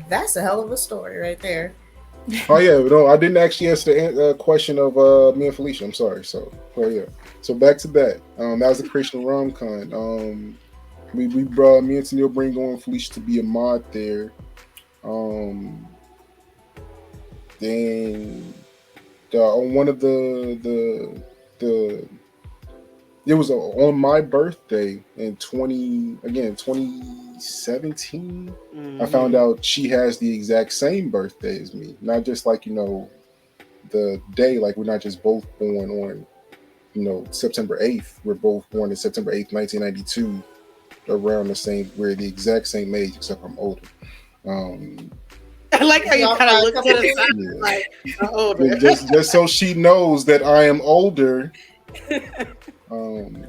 That's a hell of a story right there.
Oh yeah, no, I didn't actually answer the question of me and Felicia. I'm sorry. So, oh yeah. So back to that. That was the creation of RomCon. We brought me and Tennille bring on Felicia to be a mod there. Um, then on one of the it was on my birthday in 2017. I found
Hmm.
out she has the exact same birthday as me, not just like the day, like we're not just both born on September 8th. We're both born on September 8th, 1992, around the same. We're the exact same age, except I'm older. Um,
I like how you
Y'all
kind of
by a
look to
couple
the side,
years.
yeah.
like older.
Just so she knows that I am older. Um,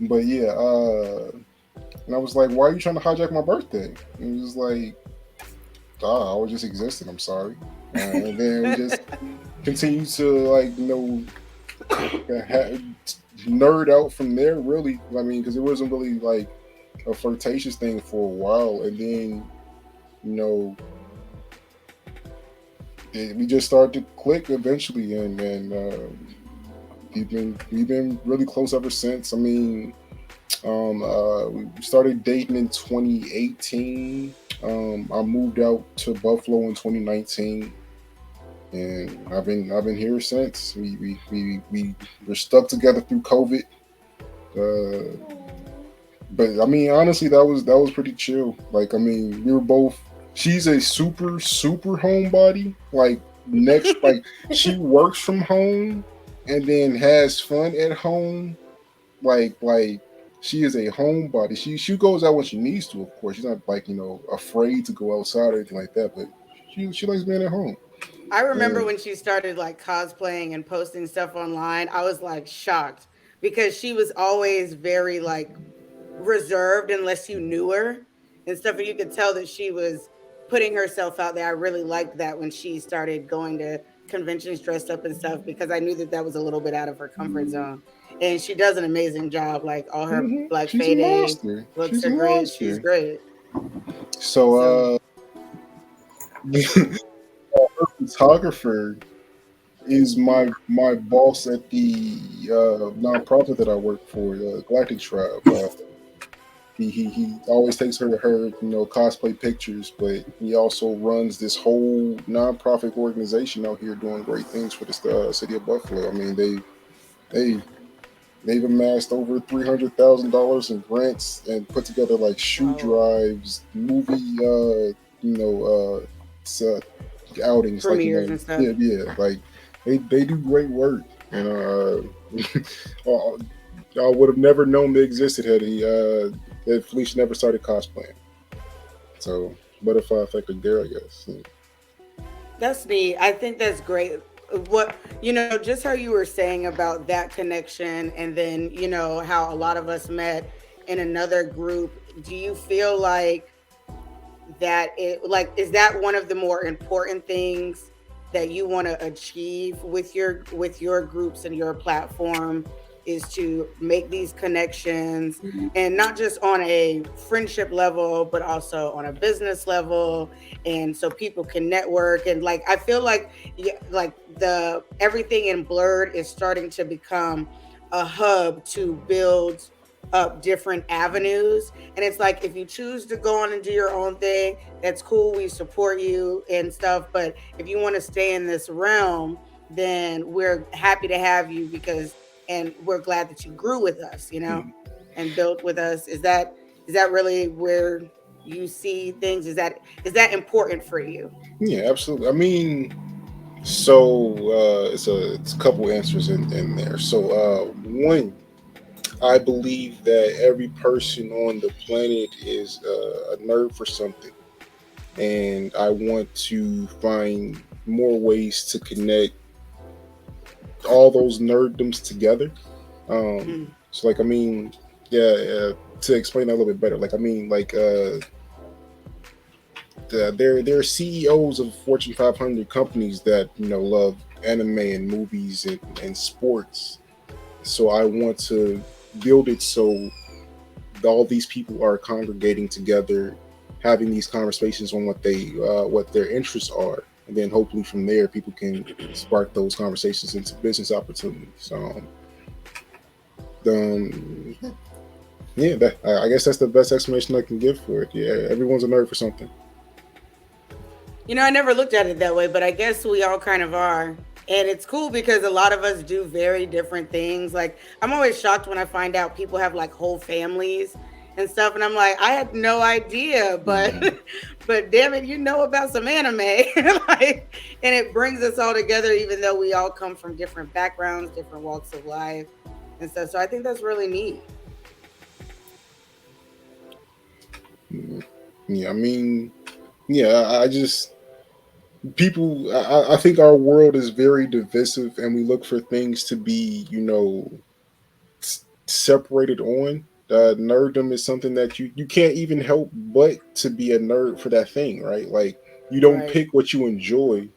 but yeah, and I was like, "Why are you trying to hijack my birthday?" And he was like, "I was just existing. I'm sorry." And then we just continued to nerd out from there. Really, I mean, because it wasn't really like a flirtatious thing for a while, and then you know we just started to click eventually, and we've been really close ever since. I mean, we started dating in 2018. I moved out to Buffalo in 2019, and I've been here since. We were stuck together through COVID. Uh, but I mean, honestly, that was pretty chill. Like, I mean, we were both. She's a super homebody. Like next, like she works from home and then has fun at home. Like she is a homebody. She goes out when she needs to. Of course, she's not like afraid to go outside or anything like that. But she likes being at home.
I remember
And
when she started like cosplaying and posting stuff online, I was like shocked because she was always very like reserved unless you knew her and stuff. And you could tell that she was putting herself out there. I really liked that when she started going to conventions dressed up and stuff because I knew that that was a little bit out of her comfort zone. And she does an amazing job. Like all her like
she's a
fade
monster.
looks
She's
are
a
great. She's
monster.
great. So
So her photographer is my boss at the nonprofit that I work for, Galactic Tribe. He always takes her cosplay pictures, but he also runs this whole nonprofit organization out here doing great things for the city of Buffalo. I mean, they they've amassed over $300,000 in grants and put together like shoe
wow.
drives, movie outings, like
Premieres and stuff.
yeah, like they do great work, and I would have never known they existed had had Felicia never started cosplaying. So butterfly effect there, I guess.
That's neat. I think that's great. What, just how you were saying about that connection, and then, how a lot of us met in another group. Do you feel like is that one of the more important things that you want to achieve with your groups and your platform? is to make these connections, and not just on a friendship level, but also on a business level, and so people can network. And like I feel like, yeah, like the everything in Blerd is starting to become a hub to build up different avenues. And it's like, if you choose to go on and do your own thing, that's cool, we support you and stuff. But if you want to stay in this realm, then we're happy to have you, because and we're glad that you grew with us, and built with us. Is that really where you see things? Is that important for you?
Yeah, absolutely. I mean, so it's a couple answers in there. So one, I believe that every person on the planet is a nerd for something, and I want to find more ways to connect all those nerddoms together.
Mm,
So like, I mean, yeah, to explain that a little bit better, like, I mean, like, they're CEOs of Fortune 500 companies that love anime and movies and sports. So I want to build it so all these people are congregating together, having these conversations on what their interests are, and then hopefully from there people can spark those conversations into business opportunities. Um, yeah, I guess that's the best explanation I can give for it. Yeah, everyone's a nerd for something.
I never looked at it that way, but I guess we all kind of are. And it's cool because a lot of us do very different things. Like, I'm always shocked when I find out people have like whole families and stuff. And I'm like, I had no idea, but
Mhm.
but damn it, you know about some anime. Like, and it brings us all together, even though we all come from different backgrounds, different walks of life and stuff. So I think that's really neat.
Yeah, I mean, yeah, I just people. I think our world is very divisive, and we look for things to be, separated on. Nerddom is something that you can't even help but to be a nerd for that thing, right? Like, you don't
Right.
pick what you enjoy,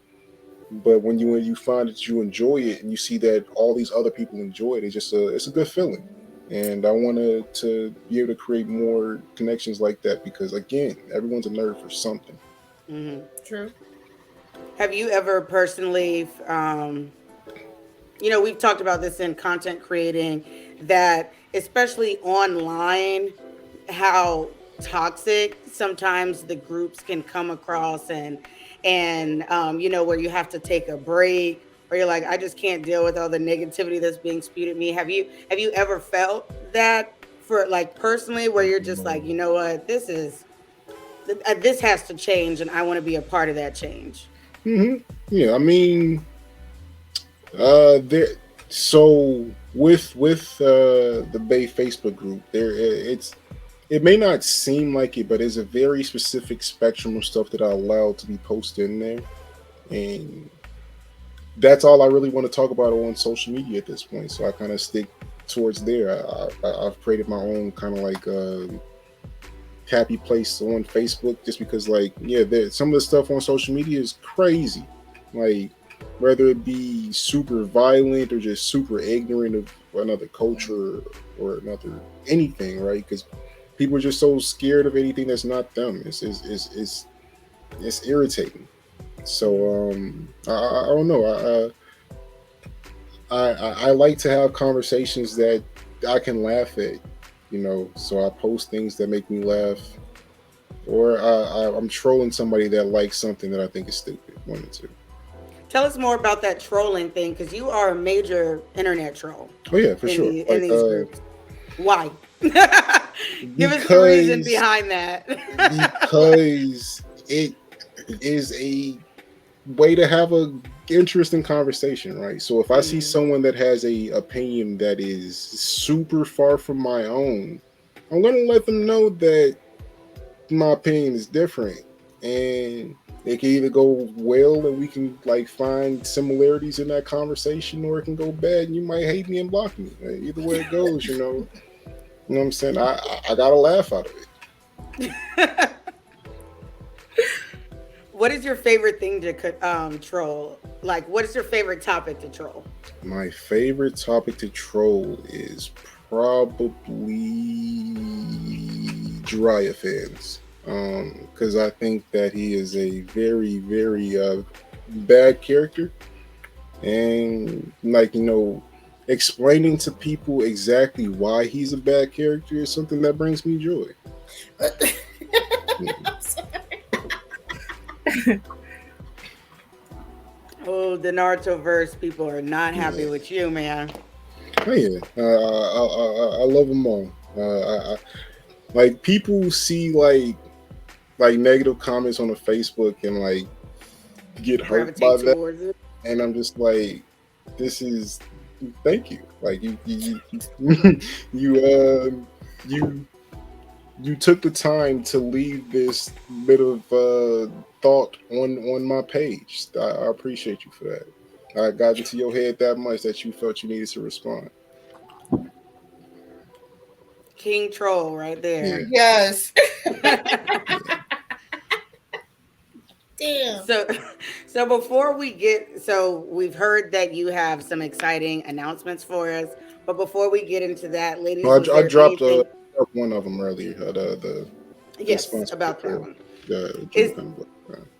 but when you find that you enjoy it and you see that all these other people enjoy it, it's a good feeling. And I wanted to be able to create more connections like that because, again, everyone's a nerd for something.
Hmm.
True.
Have you ever personally, we've talked about this in content creating, that especially online, how toxic sometimes the groups can come across, and where you have to take a break, or you're like, I just can't deal with all the negativity that's being spewed at me. Have you ever felt that, for like personally, where you're just like, you know what, this has to change, and I want to be a part of that change?
Yeah, I mean, there. So with the Bay Facebook group, it may not seem like it, but it's a very specific spectrum of stuff that I allow to be posted in there, and that's all I really want to talk about on social media at this point. So I kind of stick towards there. I've created my own kind of like happy place on Facebook, just because, like, yeah, some of the stuff on social media is crazy. Like, whether it be super violent or just super ignorant of another culture or another anything, right? Because people are just so scared of anything that's not them. It's irritating. So I don't know. I like to have conversations that I can laugh at, So I post things that make me laugh, or I'm trolling somebody that likes something that I think is stupid. One or two.
Tell us more about that trolling thing, because you are a major internet troll
Oh yeah, for
in
sure.
the in
Like
these groups. Why? Give us the reason
because
behind that.
because it is a way to have a interesting conversation, right? So if I see
Mhm.
someone that has a opinion that is super far from my own, I'm gonna let them know that my opinion is different, and it can either go well and we can like find similarities in that conversation, or it can go bad and you might hate me and block me. Either way it goes, you know what I'm saying? I got a laugh out of it.
What is your favorite thing to troll? Like, what is your favorite topic to troll?
My favorite topic to troll is probably Jiraiya fans. Because I think that he is a very, very bad character. And, like, explaining to people exactly why he's a bad character is something that brings me joy.
Oh, the Naruto verse people are not happy with you, man.
Oh yeah, I love them all. Like people see like negative comments on the Facebook and like get hurt by
Gravitate
that,
towards it.
and I'm just like, this is thank you. Like you you you took the time to leave this bit of thought on my page. I appreciate you for that. I got into your head that much that you felt you needed to respond.
King Troll right there.
Yes. Damn.
So before we get, so we've heard that you have some exciting announcements for us, but before we get into that, ladies,
No,
was
I
there
dropped
anything-
one of them earlier. The
yes,
sponsor
about that
for
one.
the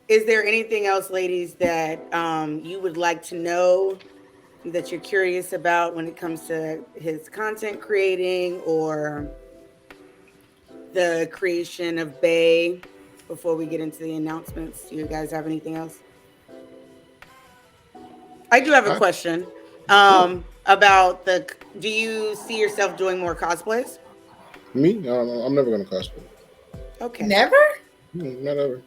Is there anything else, ladies, that you would like to know, that you're curious about when it comes to his content creating or the creation of Bay? Before we get into the announcements, do you guys have anything else? I do have a question about do you see yourself doing more cosplays?
Me? I'm never gonna cosplay.
Okay.
Never?
Not ever.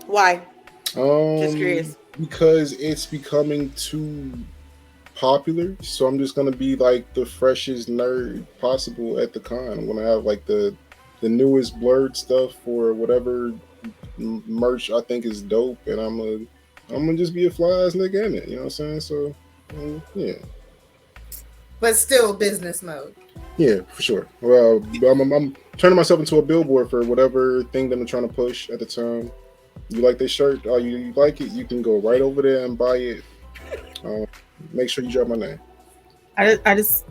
Why? Just curious.
Because it's becoming too popular, so I'm just gonna be like the freshest nerd possible at the con. I'm gonna have like the newest Blerd stuff for whatever merch I think is dope, and I'm gonna just be a fly ass nigga in it. You know what I'm saying? So yeah.
But still business mode.
Yeah, for sure. Well, I'm turning myself into a billboard for whatever thing that I'm trying to push at the time. You like this shirt? Oh, you like it? You can go right over there and buy it. Make sure you drop my name.
I just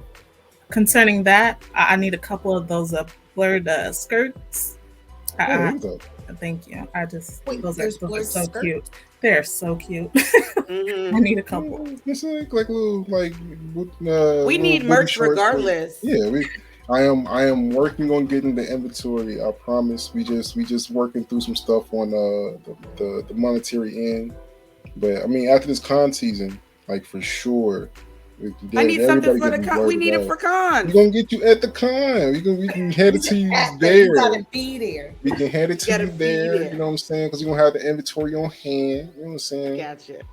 concerning that, I need a couple of those Blerd skirts. Thank you. Those are so cute. They're so cute. I need a couple.
It's like little
we need merch regardless.
Yeah, I am working on getting the inventory. I promise. We just working through some stuff on the monetary end. But I mean, after this con season, like for sure.
I need something for the con. We need it for con.
We're gonna get you at the con. We can head it to you there.
You gotta be there.
We can head it to you there. You know what I'm saying? Because you're gonna have the inventory on hand. You know what I'm saying?
Gotcha.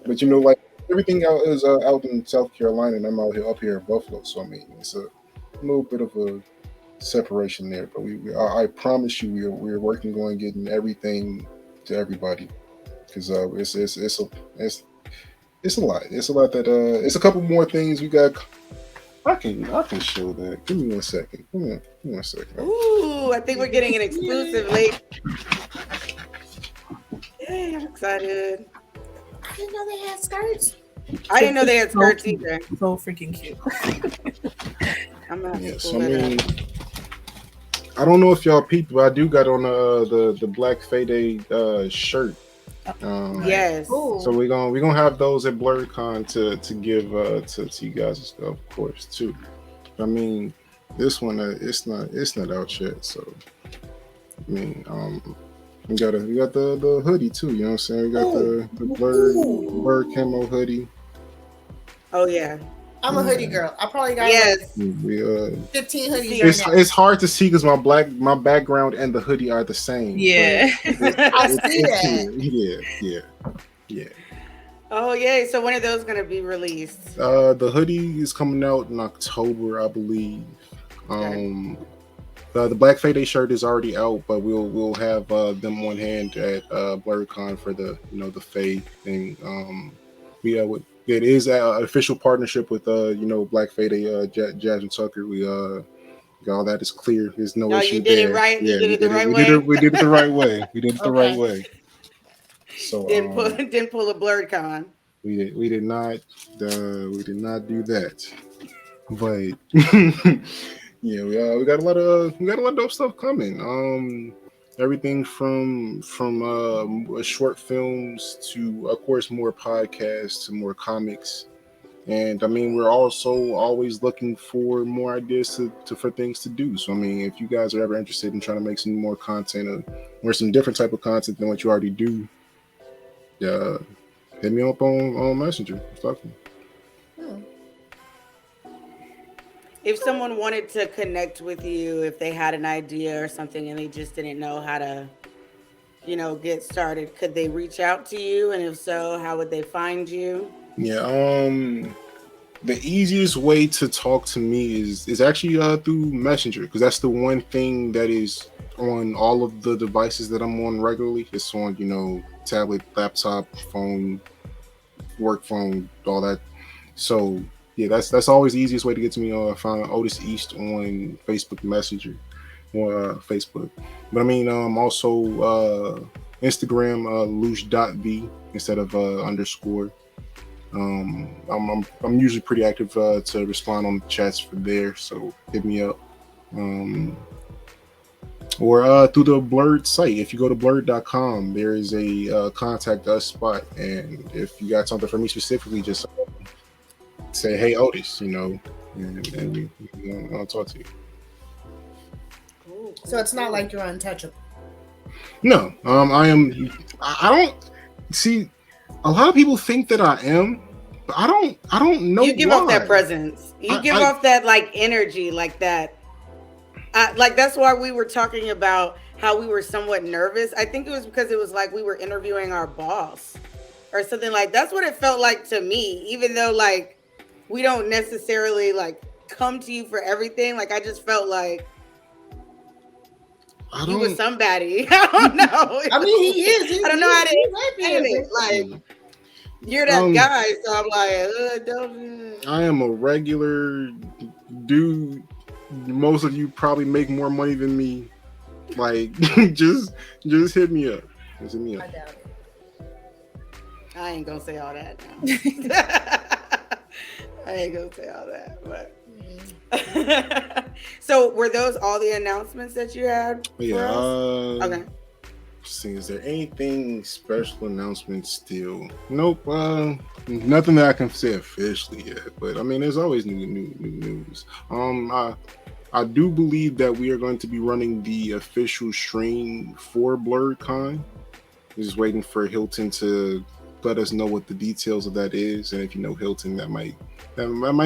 But like everything out is out in South Carolina, and I'm out here up here in Buffalo. So I mean, it's a little bit of a separation there. But I promise you, we're working on getting everything to everybody because it's a lot. It's a lot that it's a couple more things we got. I can show that. Give me 1 second. Give me 1 second.
Ooh, I think we're getting an exclusive late. Yay, I'm excited.
I didn't know they had skirts.
I didn't know they had skirts either.
So freaking cute.
I'm not.
Yes, I mean, I don't know if y'all peeped, but I do got on the Black Fade shirt.
Yes.
So we're gonna have those at BlerdCon to give to you guys, of course, too. I mean, this one it's not out yet. So I mean, we got the hoodie too. You know what I'm saying? We got the Blerd camo hoodie.
Oh yeah.
I'm a hoodie girl. I probably got 15 hoodies.
It's hard to see because my background and the hoodie are the same.
Yeah,
I see that.
Yeah.
Oh yay! So when are those going to be released?
The hoodie is coming out in October, I believe.
Okay.
The Black Fade shirt is already out, but we'll have them on hand at BlerdCon for the the Fade thing. It is an official partnership with Black Fade, Jasmine Tucker. We all that is clear. There's no issue
you did
there.
it right.
Yeah,
You did it the right way.
We did it the right way. We did it the right way. So
didn't pull a BlerdCon.
we did not do that. But yeah, we got a lot of dope stuff coming. Everything from short films to, of course, more podcasts to more comics. And I mean, we're also always looking for more ideas for things to do. So I mean, if you guys are ever interested in trying to make some more content or some different type of content than what you already do, uh, hit me up on Messenger. Talk to me.
Hmm.
If someone wanted to connect with you, if they had an idea or something and they just didn't know how to, get started, could they reach out to you? And if so, how would they find you?
Yeah. The easiest way to talk to me is actually through Messenger, because that's the one thing that is on all of the devices that I'm on regularly. It's on tablet, laptop, phone, work phone, all that. So yeah, that's always the easiest way to get to me. I found Otis East on Facebook Messenger or Facebook. But I mean, also Instagram, luge.v instead of underscore. I'm usually pretty active to respond on the chats for there, so hit me up. Or through the Blerd site. If you go to blerd.com, there is a contact us spot, and if you got something for me specifically, just say, "Hey Otis," and I'll talk to you.
Cool,
So it's not like you're untouchable.
No, I am. I don't see. A lot of people think that I am, but I don't. I don't know.
You give
why.
off that presence. You give off that like energy, like that. Like that's why we were talking about how we were somewhat nervous. I think it was because it was like we were interviewing our boss or something like. That's what it felt like to me. Even though like we don't necessarily like come to you for everything. Like I just felt like you was somebody. I don't know.
I mean, he is.
I don't know how to explain it. Like you're that guy, so I'm like, don't.
I am a regular dude. Most of you probably make more money than me. Like, just hit me up. Just hit me up.
I doubt it.
I ain't gonna say all that now. I ain't gonna say all that, but. So, were those all the announcements that you had?
Yeah.
Okay.
See, is there anything special announcements still? Nope. Nothing that I can say officially yet. But I mean, there's always new news. I do believe that we are going to be running the official stream for BlerdCon. Just waiting for Hilton to let us know what the details of that is, and if you know Hilton, that might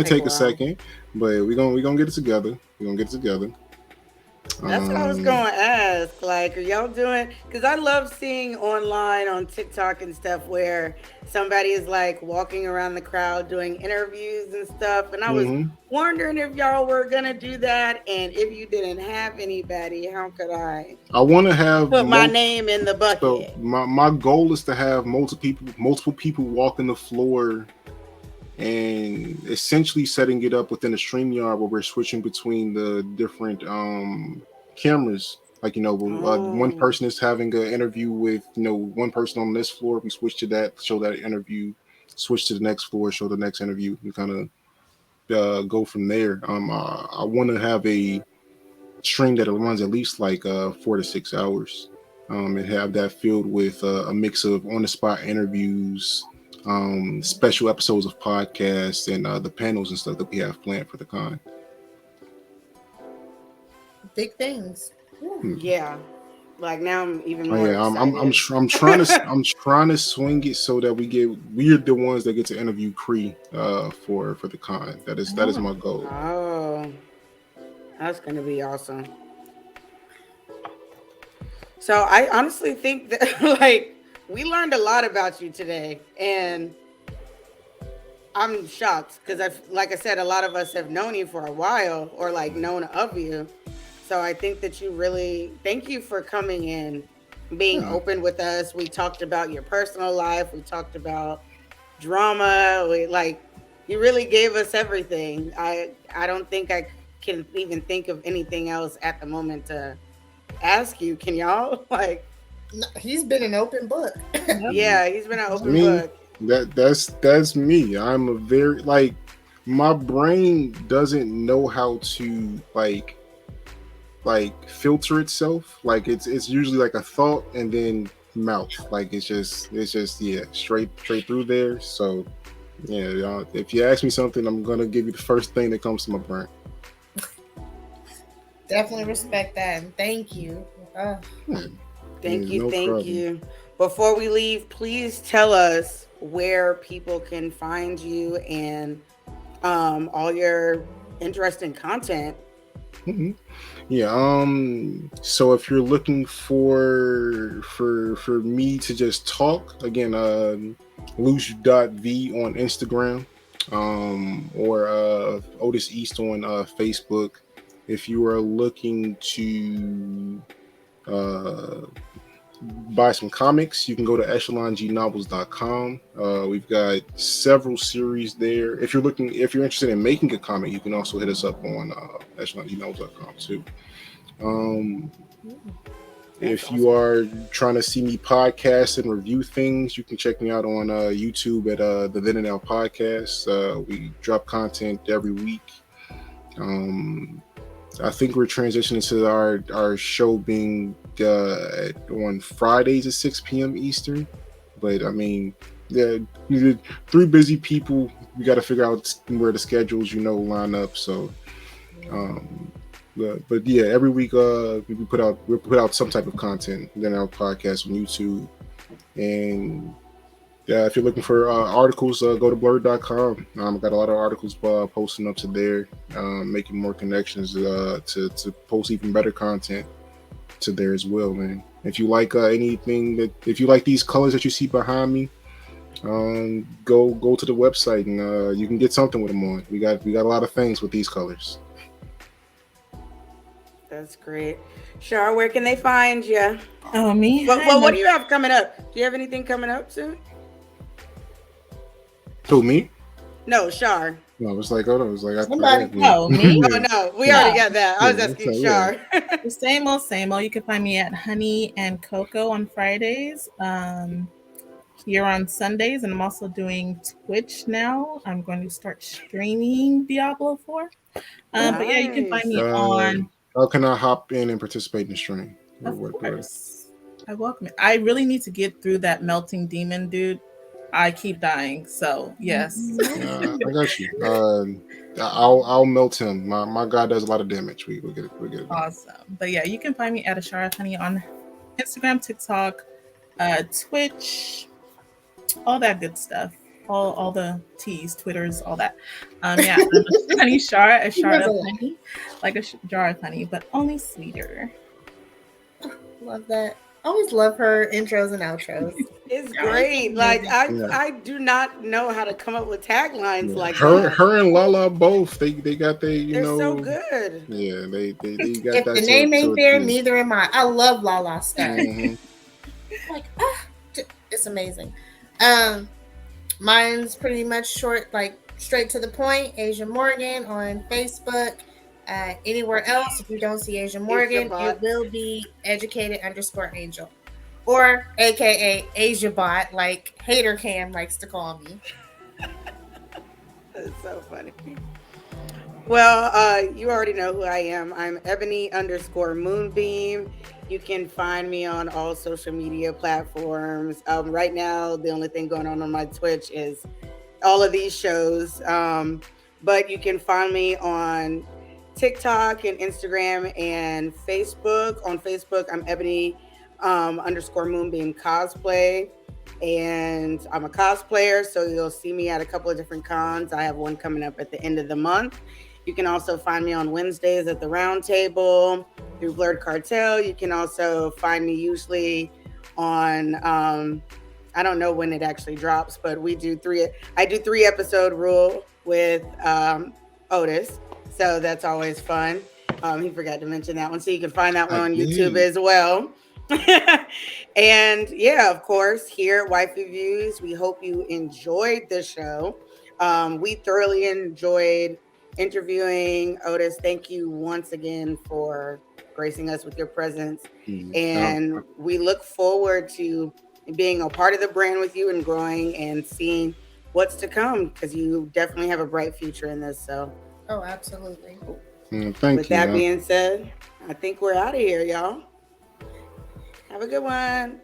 take a second, but we're gonna get it together.
That's what I was going to ask. Like, are y'all doing? Because I love seeing online on TikTok and stuff where somebody is like walking around the crowd doing interviews and stuff. And I was wondering if y'all were going to do that. And if you didn't have anybody, how could I
want to have
put my name in the bucket?
So my goal is to have multiple people walking the floor and essentially setting it up within a StreamYard where we're switching between the different cameras. Like, one person is having an interview with, one person on this floor. We switch to that, show that interview, switch to the next floor, show the next interview, and kind of go from there. I want to have a stream that runs at least like 4 to 6 hours and have that filled with a mix of on-the-spot interviews, special episodes of podcasts, and the panels and stuff that we have planned for the con.
Big things.
Yeah. Like now I'm even more excited.
I'm trying to swing it so that we're the ones that get to interview Cree for the con. That is my goal.
Oh, that's gonna be awesome. So I honestly think that like we learned a lot about you today, and I'm shocked because like I said, a lot of us have known you for a while or like known of you. So I think that thank you for coming in, being open with us. We talked about your personal life. We talked about drama. You really gave us everything. I don't think I can even think of anything else at the moment to ask you. Can y'all?
No, he's been an open book.
Yeah, he's been an open book.
That's me. I'm a very like my brain doesn't know how to like filter itself. Like it's usually like a thought and then mouth. Like it's just yeah, straight through there. So yeah, if you ask me something, I'm gonna give you the first thing that comes to my brain.
Definitely respect that and thank you.
Thank you,
No
thank
problem.
you. Before we leave, please tell us where people can find you and all your interesting content.
Mhm. Yeah. So if you're looking for me to just talk again, luge.v on Instagram, or Otis East on Facebook. If you are looking to uh buy some comics, you can go to echelongnovels.com. We've got several series there. If you're interested in making a comic, you can also hit us up on echelongnovels.com too. Um,
That's
if you
awesome.
are trying to see me podcast and review things, you can check me out on YouTube at the Then and Now podcast. We drop content every week. Um, I think we're transitioning to our show being on Fridays at 6 p.m. Eastern. But I mean, yeah, three busy people. We got to figure out where the schedules, line up. So, um, but yeah, every week we put out some type of content. Then our podcast on YouTube, and yeah, if you're looking for articles, go to blerd.com. Got a lot of articles posting up to there, making more connections to post even better content to there as well, man. If you like if you like these colors that you see behind me, go to the website and you can get something with them on. We got a lot of things with these colors.
That's great. Shar, where can they find you?
Oh, me?
What do you have coming up? Do you have anything coming up soon?
Who, me?
No, Shar.
No, it was like, hold on, it was like I
Somebody.
had me.
Oh, me?
Oh no, we
Yeah,
already
No.
got that. I was
yeah,
asking
yeah.
Shar.
The same old. You can find me at Honey and Cocoa on Fridays. Here on Sundays, and I'm also doing Twitch now. I'm going to start streaming Diablo 4. But yeah, you can find
Nice.
me on,
How can I hop in and participate in the stream?
of course. I welcome it. I really need to get through that melting demon, dude. I keep dying, so yes.
I got you. I'll melt him. My guy does a lot of damage. We'll get it done.
Awesome. But yeah, you can find me at Ashara Honey on Instagram, TikTok, Twitch, all that good stuff. All the T's, Twitters, all that. Yeah, I'm Honey Shara, a shard of honey, like a jar of honey, but only sweeter.
Love that. Always love her intros and outros.
It's
Yeah,
great.
it's
Like
amazing.
Yeah.
I do not know how to come up with taglines like
Her
that.
her and Lala both they got they
They're so good.
yeah they got
If
that
the name
to
ain't
a
there,
T.
neither am I. I love Lala stuff.
Mhm.
Like, it's amazing. Mine's pretty much short, like straight to the point. Asia Morgan on Facebook. Anywhere else, if you don't see Asia Morgan,
Bot.
it will be educated_angel, or AKA Asia Bot, like Hater Cam likes to call me.
That's so funny. Well, you already know who I am. I'm Ebony_Moonbeam. You can find me on all social media platforms. Right now, the only thing going on my Twitch is all of these shows. But you can find me on TikTok and Instagram and Facebook. On Facebook, I'm Ebony_Moonbeam Cosplay. And I'm a cosplayer, so you'll see me at a couple of different cons. I have one coming up at the end of the month. You can also find me on Wednesdays at the Round Table through Blerd Cartel. You can also find me usually on I don't know when it actually drops, but I do 3-episode rule with Otis. So that's always fun. He forgot to mention that one. So you can find that one on YouTube as well. And yeah, of course, here at Waifu Views, we hope you enjoyed the show. We thoroughly enjoyed interviewing Otis. Thank you once again for gracing us with your presence. And we look forward to being a part of the brand with you and growing and seeing what's to come, because you definitely have a bright future in this. So,
Oh, absolutely.
Thank
with
you.
that being said, I think we're out of here, y'all. Have a good one.